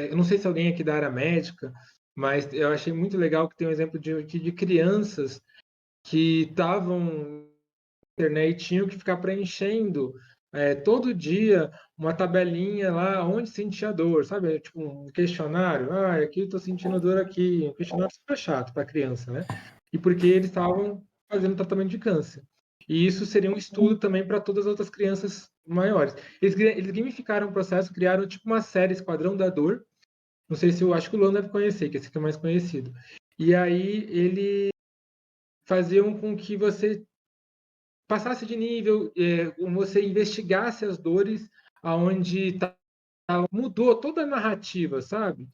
Eu não sei se alguém aqui da área médica, mas eu achei muito legal que tem um exemplo de crianças que estavam na internet e tinham que ficar preenchendo todo dia uma tabelinha lá onde sentia dor, sabe? Tipo um questionário. Aqui eu tô sentindo dor aqui. Um questionário super chato para criança, né? E porque eles estavam fazendo tratamento de câncer. E isso seria um estudo também para todas as outras crianças maiores. Eles gamificaram o processo, criaram tipo uma série Esquadrão da Dor. Não sei se eu acho que o Luan deve conhecer, que esse aqui é mais conhecido. E aí eles faziam com que você passasse de nível, você investigasse as dores aonde mudou toda a narrativa, sabe?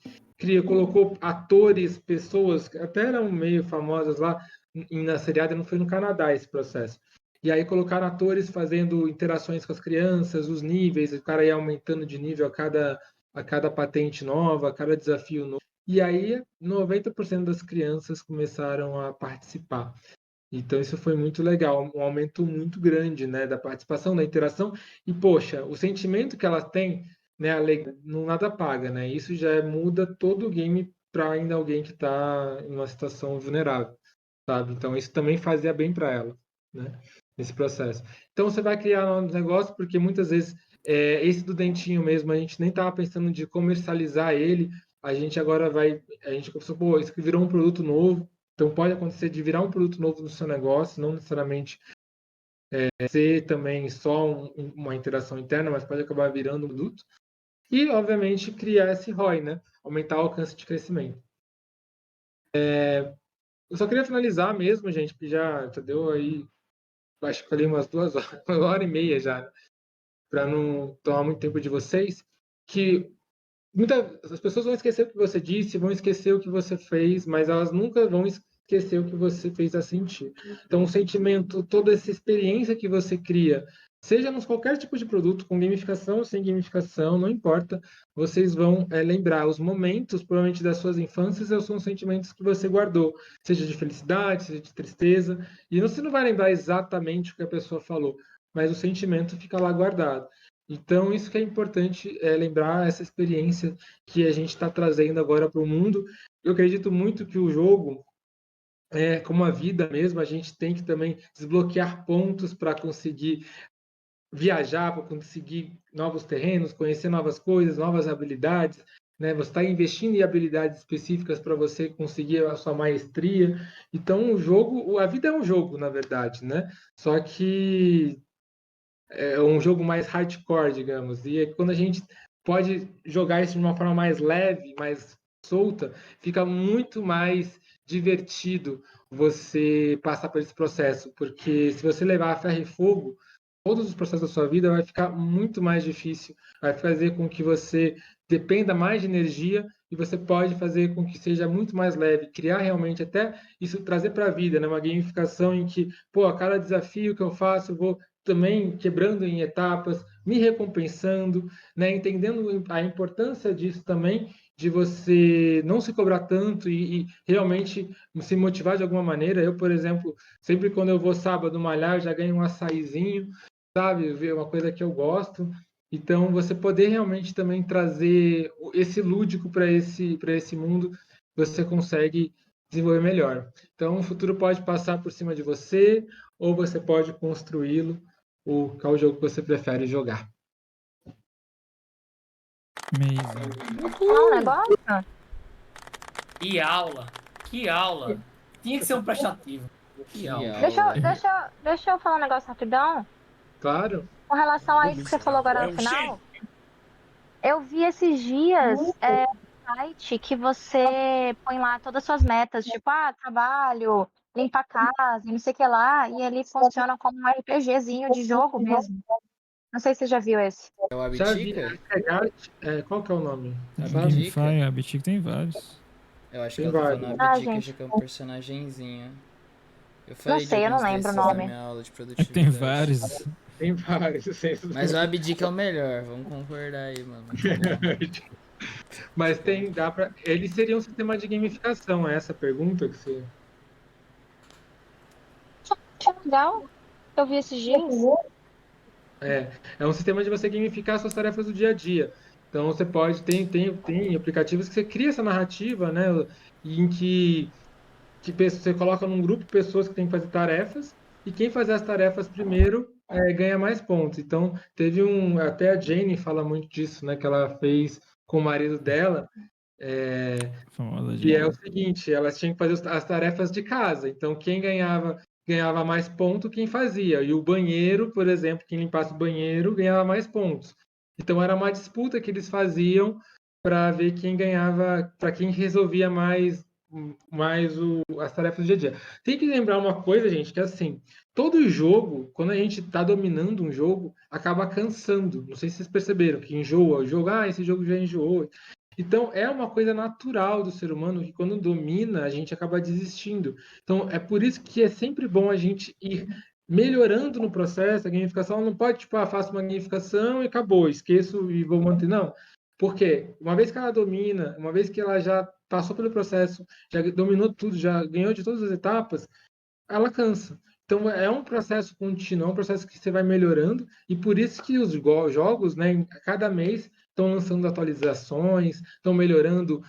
Colocou atores, pessoas que até eram meio famosas lá na seriada, não foi no Canadá esse processo. E aí colocaram atores fazendo interações com as crianças, os níveis, o cara ia aumentando de nível a cada patente nova, a cada desafio novo. E aí 90% das crianças começaram a participar. Então isso foi muito legal, um aumento muito grande, né, da participação, da interação. E poxa, o sentimento que elas têm, né, não nada paga, né? Isso já muda todo o game para ainda alguém que está em uma situação vulnerável, sabe? Então isso também fazia bem para ela, né? Nesse processo. Então você vai criar um negócio porque muitas vezes esse do dentinho mesmo a gente nem estava pensando de comercializar ele. A gente pensou, pô, isso que virou um produto novo. Então pode acontecer de virar um produto novo no seu negócio, não necessariamente ser também só uma interação interna, mas pode acabar virando um produto. E, obviamente, criar esse ROI, né? Aumentar o alcance de crescimento. Eu só queria finalizar mesmo, gente, que já deu aí, acho que ali umas 2 horas, 1h30 já, para não tomar muito tempo de vocês, que as pessoas vão esquecer o que você disse, vão esquecer o que você fez, mas elas nunca vão esquecer o que você fez a sentir. Então, o sentimento, toda essa experiência que você cria, seja nos qualquer tipo de produto, com gamificação ou sem gamificação, não importa, vocês vão lembrar os momentos, provavelmente, das suas infâncias, ou são sentimentos que você guardou, seja de felicidade, seja de tristeza, e você não vai lembrar exatamente o que a pessoa falou, mas o sentimento fica lá guardado. Então, isso que é importante, lembrar essa experiência que a gente está trazendo agora para o mundo. Eu acredito muito que o jogo, como a vida mesmo, a gente tem que também desbloquear pontos para conseguir viajar, para conseguir novos terrenos, conhecer novas coisas, novas habilidades, né? Você está investindo em habilidades específicas para você conseguir a sua maestria. Então, a vida é um jogo, na verdade, né? Só que é um jogo mais hardcore, digamos. E quando a gente pode jogar isso de uma forma mais leve, mais solta, fica muito mais divertido você passar por esse processo, porque se você levar a ferro e fogo, todos os processos da sua vida vai ficar muito mais difícil, vai fazer com que você dependa mais de energia e você pode fazer com que seja muito mais leve, criar realmente até isso, trazer para a vida, né? Uma gamificação em que, pô, a cada desafio que eu faço, eu vou também quebrando em etapas, me recompensando, né? Entendendo a importância disso também, de você não se cobrar tanto e realmente se motivar de alguma maneira. Eu, por exemplo, sempre quando eu vou sábado malhar, eu já ganho um açaizinho, sabe? Ver uma coisa que eu gosto. Então, você poder realmente também trazer esse lúdico para esse mundo, você consegue desenvolver melhor. Então, o futuro pode passar por cima de você, ou você pode construí-lo, qual jogo que você prefere jogar. Falar um negócio? Que aula! Que aula! Tinha que ser um prestativo. Que aula. Deixa eu falar um negócio rapidão. Claro. Com relação a isso que você falou agora no final, eu vi esses dias um site que você põe lá todas as suas metas, tipo, trabalho, limpar a casa, não sei o que lá, e ele funciona como um RPGzinho de jogo mesmo. Não sei se você já viu esse. É o Já vi. Abdica? Qual que é o nome? Gamify, Abdica tem vários. Eu acho Tem que ela tá vários. falando Abdica, acho que é um personagenzinho. Eu falei Não sei, eu não alguns lembro o desses na nome. minha aula de É que produtividade. tem vários. Tem vários. Mas o Abdica é o melhor, vamos concordar aí, mano. Mas ele seria um sistema de gamificação, é essa pergunta que você... Que legal. Eu vi esses dias. É um sistema de você gamificar suas tarefas do dia a dia. Então você pode, tem aplicativos que você cria essa narrativa, né? Em que você coloca num grupo pessoas que têm que fazer tarefas, e quem fazer as tarefas primeiro ganha mais pontos. Então, até a Jane fala muito disso, né? Que ela fez com o marido dela, que é o seguinte, elas tinham que fazer as tarefas de casa. Então, quem ganhava mais ponto, quem fazia. E o banheiro, por exemplo, quem limpasse o banheiro ganhava mais pontos. Então, era uma disputa que eles faziam para ver quem ganhava, para quem resolvia mais as tarefas do dia a dia. Tem que lembrar uma coisa, gente, que assim, todo jogo, quando a gente está dominando um jogo, acaba cansando. Não sei se vocês perceberam que enjoa o jogo, esse jogo já enjoou. Então, é uma coisa natural do ser humano que quando domina, a gente acaba desistindo. Então, é por isso que é sempre bom a gente ir melhorando no processo. A gamificação não pode, tipo, faço uma gamificação e acabou, esqueço e vou manter. Não. Porque uma vez que ela domina, uma vez que ela já passou pelo processo, já dominou tudo, já ganhou de todas as etapas, ela cansa. Então é um processo contínuo, é um processo que você vai melhorando, e por isso que os jogos, né, a cada mês estão lançando atualizações, estão melhorando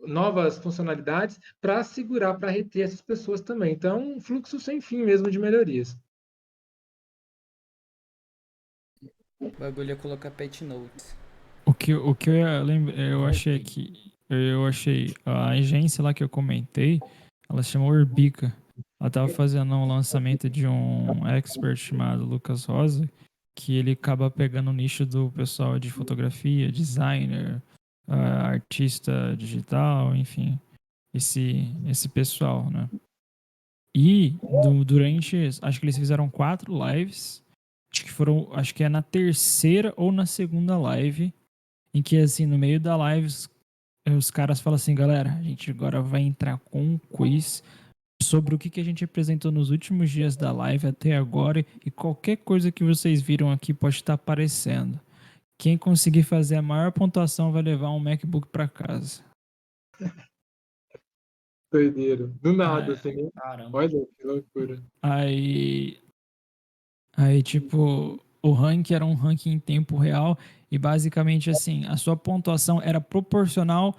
novas funcionalidades para segurar, para reter essas pessoas também. Então é um fluxo sem fim mesmo de melhorias. O bagulho é colocar pet notes. O que eu achei a agência lá que eu comentei, ela se chama Orbica. Ela tava fazendo um lançamento de um expert chamado Lucas Rosa, que ele acaba pegando o nicho do pessoal de fotografia, designer, artista digital, enfim, esse pessoal, né? E durante, acho que eles fizeram 4 lives, acho que é na terceira ou na segunda live, em que, assim, no meio da live, os caras falam assim, galera, a gente agora vai entrar com um quiz sobre o que a gente apresentou nos últimos dias da live até agora e qualquer coisa que vocês viram aqui pode estar aparecendo. Quem conseguir fazer a maior pontuação vai levar um MacBook para casa. Doideira. Do nada, assim, né? Caramba. Olha, que loucura. Aí, tipo, o ranking era um ranking em tempo real e basicamente assim, a sua pontuação era proporcional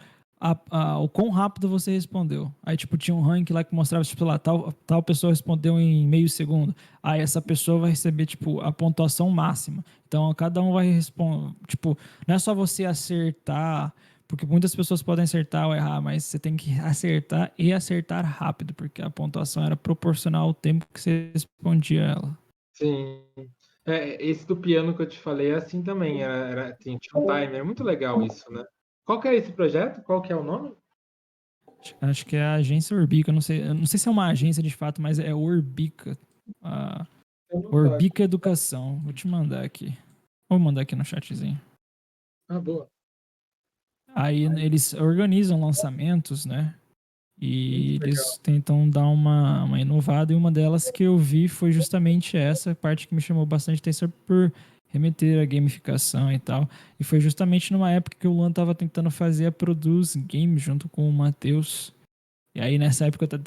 ao quão rápido você respondeu. Aí, tipo, tinha um ranking lá que mostrava, tipo, lá, tal pessoa respondeu em meio segundo. Aí essa pessoa vai receber, tipo, a pontuação máxima. Então, cada um vai responder, tipo, não é só você acertar, porque muitas pessoas podem acertar ou errar, mas você tem que acertar e acertar rápido, porque a pontuação era proporcional ao tempo que você respondia ela. Sim. Esse do piano que eu te falei é assim também. Tinha um timer. É muito legal isso, né? Qual que é esse projeto? Qual que é o nome? Acho que é a agência Orbica, eu não sei se é uma agência de fato, mas é Orbica. Orbica Educação. Vou te mandar aqui. Vou mandar aqui no chatzinho. Ah, boa. Aí eles organizam lançamentos, né? E eles tentam dar uma inovada, e uma delas que eu vi foi justamente essa parte que me chamou bastante atenção por remeter à gamificação e tal. E foi justamente numa época que o Luan tava tentando fazer a Produce Game junto com o Matheus. E aí nessa época eu até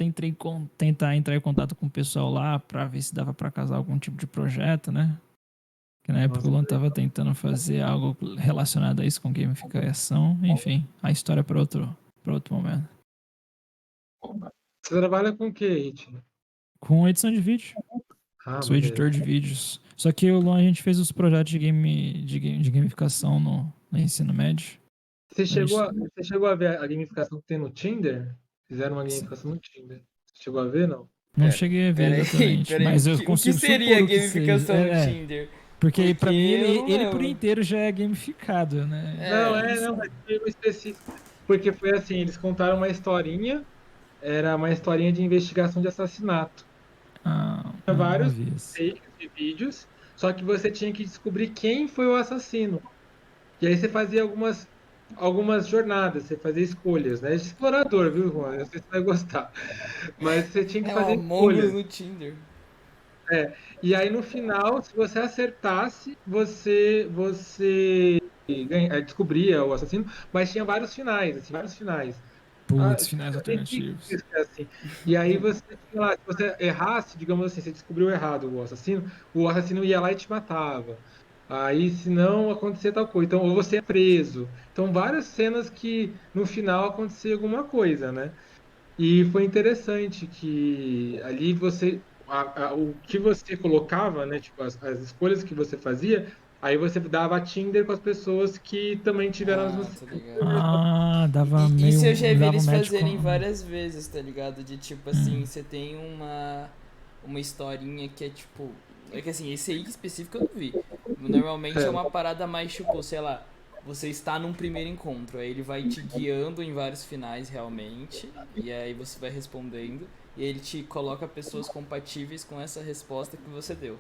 tentar entrar em contato com o pessoal lá pra ver se dava pra casar algum tipo de projeto, né? Que na época o Luan tava tentando fazer algo relacionado a isso com gamificação. Enfim, a história é para outro momento. Você trabalha com o que, It? Com edição de vídeo. Sou maneiro. editor de vídeos. Só que o Luan, a gente fez os projetos de gamificação no ensino médio. Você chegou a ver a gamificação que tem no Tinder? Fizeram uma gamificação no Tinder. Você chegou a ver, não? Não cheguei a ver exatamente, mas eu o que consigo seria supor o que gamificação seja. no Tinder? Porque pra mim eu não ele por lembro. inteiro já é gamificado, né? Não, mas foi um específico. Porque foi assim, eles contaram uma historinha, era uma historinha de investigação de assassinato. Tinha vários takes de vídeos, só que você tinha que descobrir quem foi o assassino. E aí você fazia algumas jornadas, você fazia escolhas, né? De explorador, viu, Juan? Eu sei se você vai gostar. Mas você tinha que fazer Among Us escolhas. no Tinder. E aí no final, se você acertasse, você descobria o assassino, mas tinha vários finais, assim, vários finais. Putz, finais alternativos. Assim. E aí você, sei lá, se você errasse, digamos assim, você descobriu errado o assassino ia lá e te matava. Aí, se não, acontecia tal coisa. Então, ou você é preso. Então, várias cenas que no final acontecia alguma coisa, né? E foi interessante que ali o que você colocava, né? Tipo, as escolhas que você fazia, aí você dava Tinder com as pessoas que também tiveram as mesmas. Tá ligado? Dava Isso eu já vi dava eles match fazerem com- várias vezes, tá ligado? De tipo assim, você tem uma historinha que é tipo. É que assim, esse aí específico eu não vi. Normalmente é uma parada mais tipo, sei lá, você está num primeiro encontro, aí ele vai te guiando em vários finais realmente, e aí você vai respondendo, e ele te coloca pessoas compatíveis com essa resposta que você deu.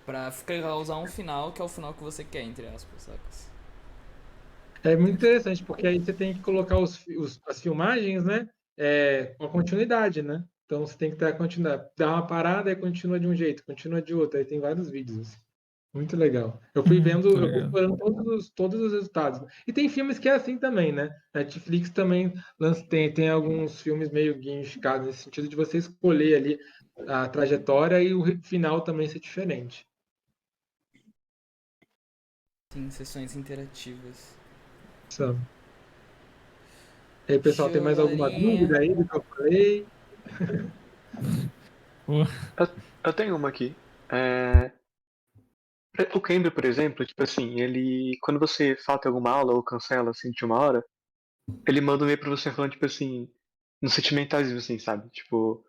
Pra causar um final que é o final que você quer, entre aspas, sacas? É muito interessante, porque aí você tem que colocar as filmagens, né? Com a continuidade, né? Então você tem que ter a continuidade. Dá uma parada e continua de um jeito, continua de outro. Aí tem vários vídeos. Assim. Muito legal. Eu fui vendo, eu fui explorando todos os resultados. E tem filmes que é assim também, né? Netflix também tem alguns filmes meio gamificados nesse sentido de você escolher ali a trajetória e o final também ser diferente. Sim, sessões interativas. Sabe? E aí, pessoal, tem mais alguma dúvida aí do que eu falei? Eu tenho uma aqui. O Cambly, por exemplo, tipo assim, ele. Quando você falta alguma aula ou cancela assim de uma hora, ele manda um e-mail pra você falando, tipo assim, no sentimentalismo, assim, sabe? Tipo,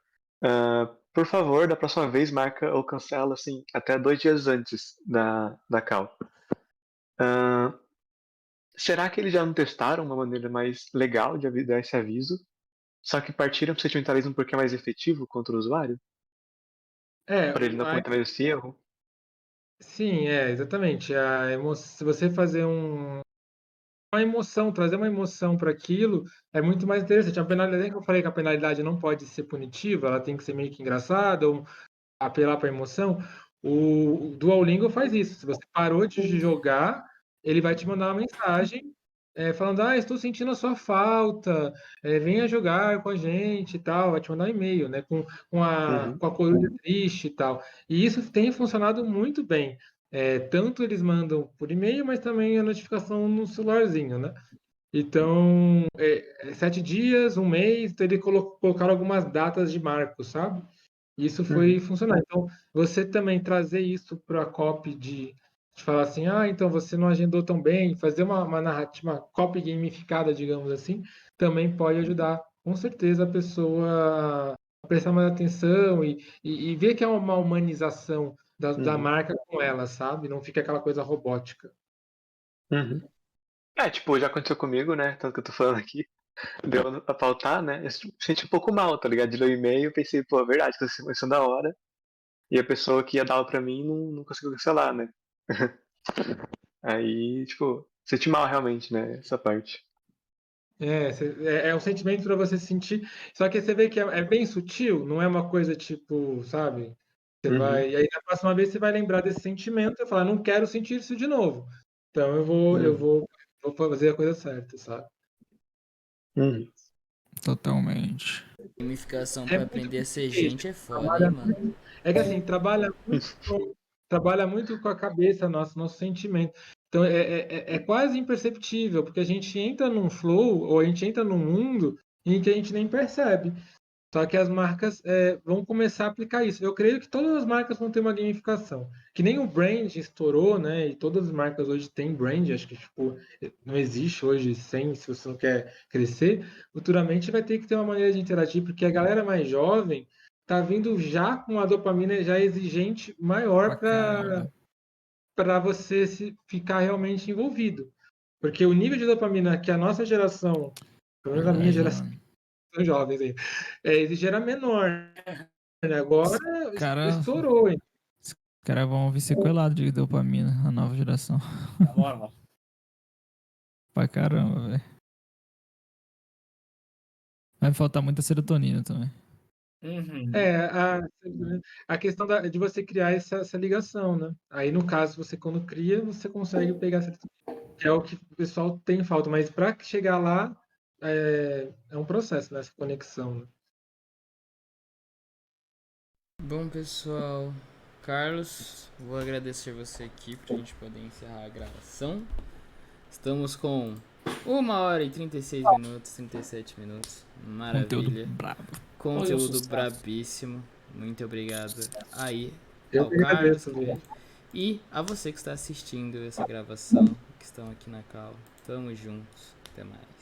por favor, da próxima vez marca ou cancela, assim, até 2 dias antes da call. Será que eles já não testaram uma maneira mais legal de dar esse aviso? Só que partiram pro sentimentalismo porque é mais efetivo contra o usuário? Para ele não cometer mais esse erro? Sim, exatamente. Se você fazer uma emoção, trazer uma emoção para aquilo é muito mais interessante. A penalidade, que eu falei que a penalidade não pode ser punitiva, ela tem que ser meio que engraçada ou apelar para emoção. O Duolingo faz isso. Se você parou de jogar, ele vai te mandar uma mensagem falando: estou sentindo a sua falta, venha jogar com a gente e tal. Vai te mandar um e-mail, né? Com a coruja triste e tal. E isso tem funcionado muito bem. Tanto eles mandam por e-mail, mas também a notificação no celularzinho, né? Então, 7 dias, um mês, então ele colocaram algumas datas de marco, sabe? Isso foi funcionar. Então, você também trazer isso para a copy de falar assim, então você não agendou tão bem, fazer uma narrativa, uma copy gamificada, digamos assim, também pode ajudar, com certeza, a pessoa a prestar mais atenção e ver que é uma humanização da marca com ela, sabe? Não fica aquela coisa robótica. Tipo, já aconteceu comigo, né? Tanto que eu tô falando aqui. Deu a pautar, né? Eu senti um pouco mal, tá ligado? De ler o e-mail, pensei, pô, é verdade, que você começou da hora. E a pessoa que ia dar pra mim não conseguiu cancelar, né? Aí, tipo, senti mal realmente, né? Essa parte. É um sentimento para você sentir, só que você vê que é bem sutil, não é uma coisa tipo, sabe? Você vai, e aí na próxima vez você vai lembrar desse sentimento e falar, não quero sentir isso de novo. Então eu vou fazer a coisa certa, sabe? Totalmente. Gamificação É pra muito aprender a ser difícil, gente é foda, hein, mano? É que assim, trabalha muito com a cabeça, nosso sentimento. Então é quase imperceptível, porque a gente entra num flow, ou a gente entra num mundo em que a gente nem percebe. Só que as marcas vão começar a aplicar isso. Eu creio que todas as marcas vão ter uma gamificação. Que nem o brand estourou, né? E todas as marcas hoje têm brand. Acho que tipo, não existe hoje sem, se você não quer crescer. Futuramente vai ter que ter uma maneira de interagir, porque a galera mais jovem tá vindo já com a dopamina já exigente maior para você ficar realmente envolvido. Porque o nível de dopamina que a nossa geração, pelo menos a minha Verdade, geração, mano. são jovens aí, exigir era menor. Agora Cara, estourou, hein? os caras vão vir sequelados de dopamina, a nova geração. Bora. Pra caramba, velho. Vai faltar muita serotonina também. A questão de você criar essa ligação, né? Aí, no caso, você quando cria, você consegue pegar essa, que é o que o pessoal tem falta, mas para chegar lá é um processo, né? Essa conexão, né? Bom, pessoal, Carlos, vou agradecer você aqui pra gente poder encerrar a gravação. Estamos com 1h e 36 minutos, 37 minutos. Maravilha. Conteúdo brabo. Conteúdo brabíssimo. Muito obrigado aí Eu ao que Carlos agradeço, e a você que está assistindo essa gravação, que estão aqui na cal. Tamo juntos. Até mais.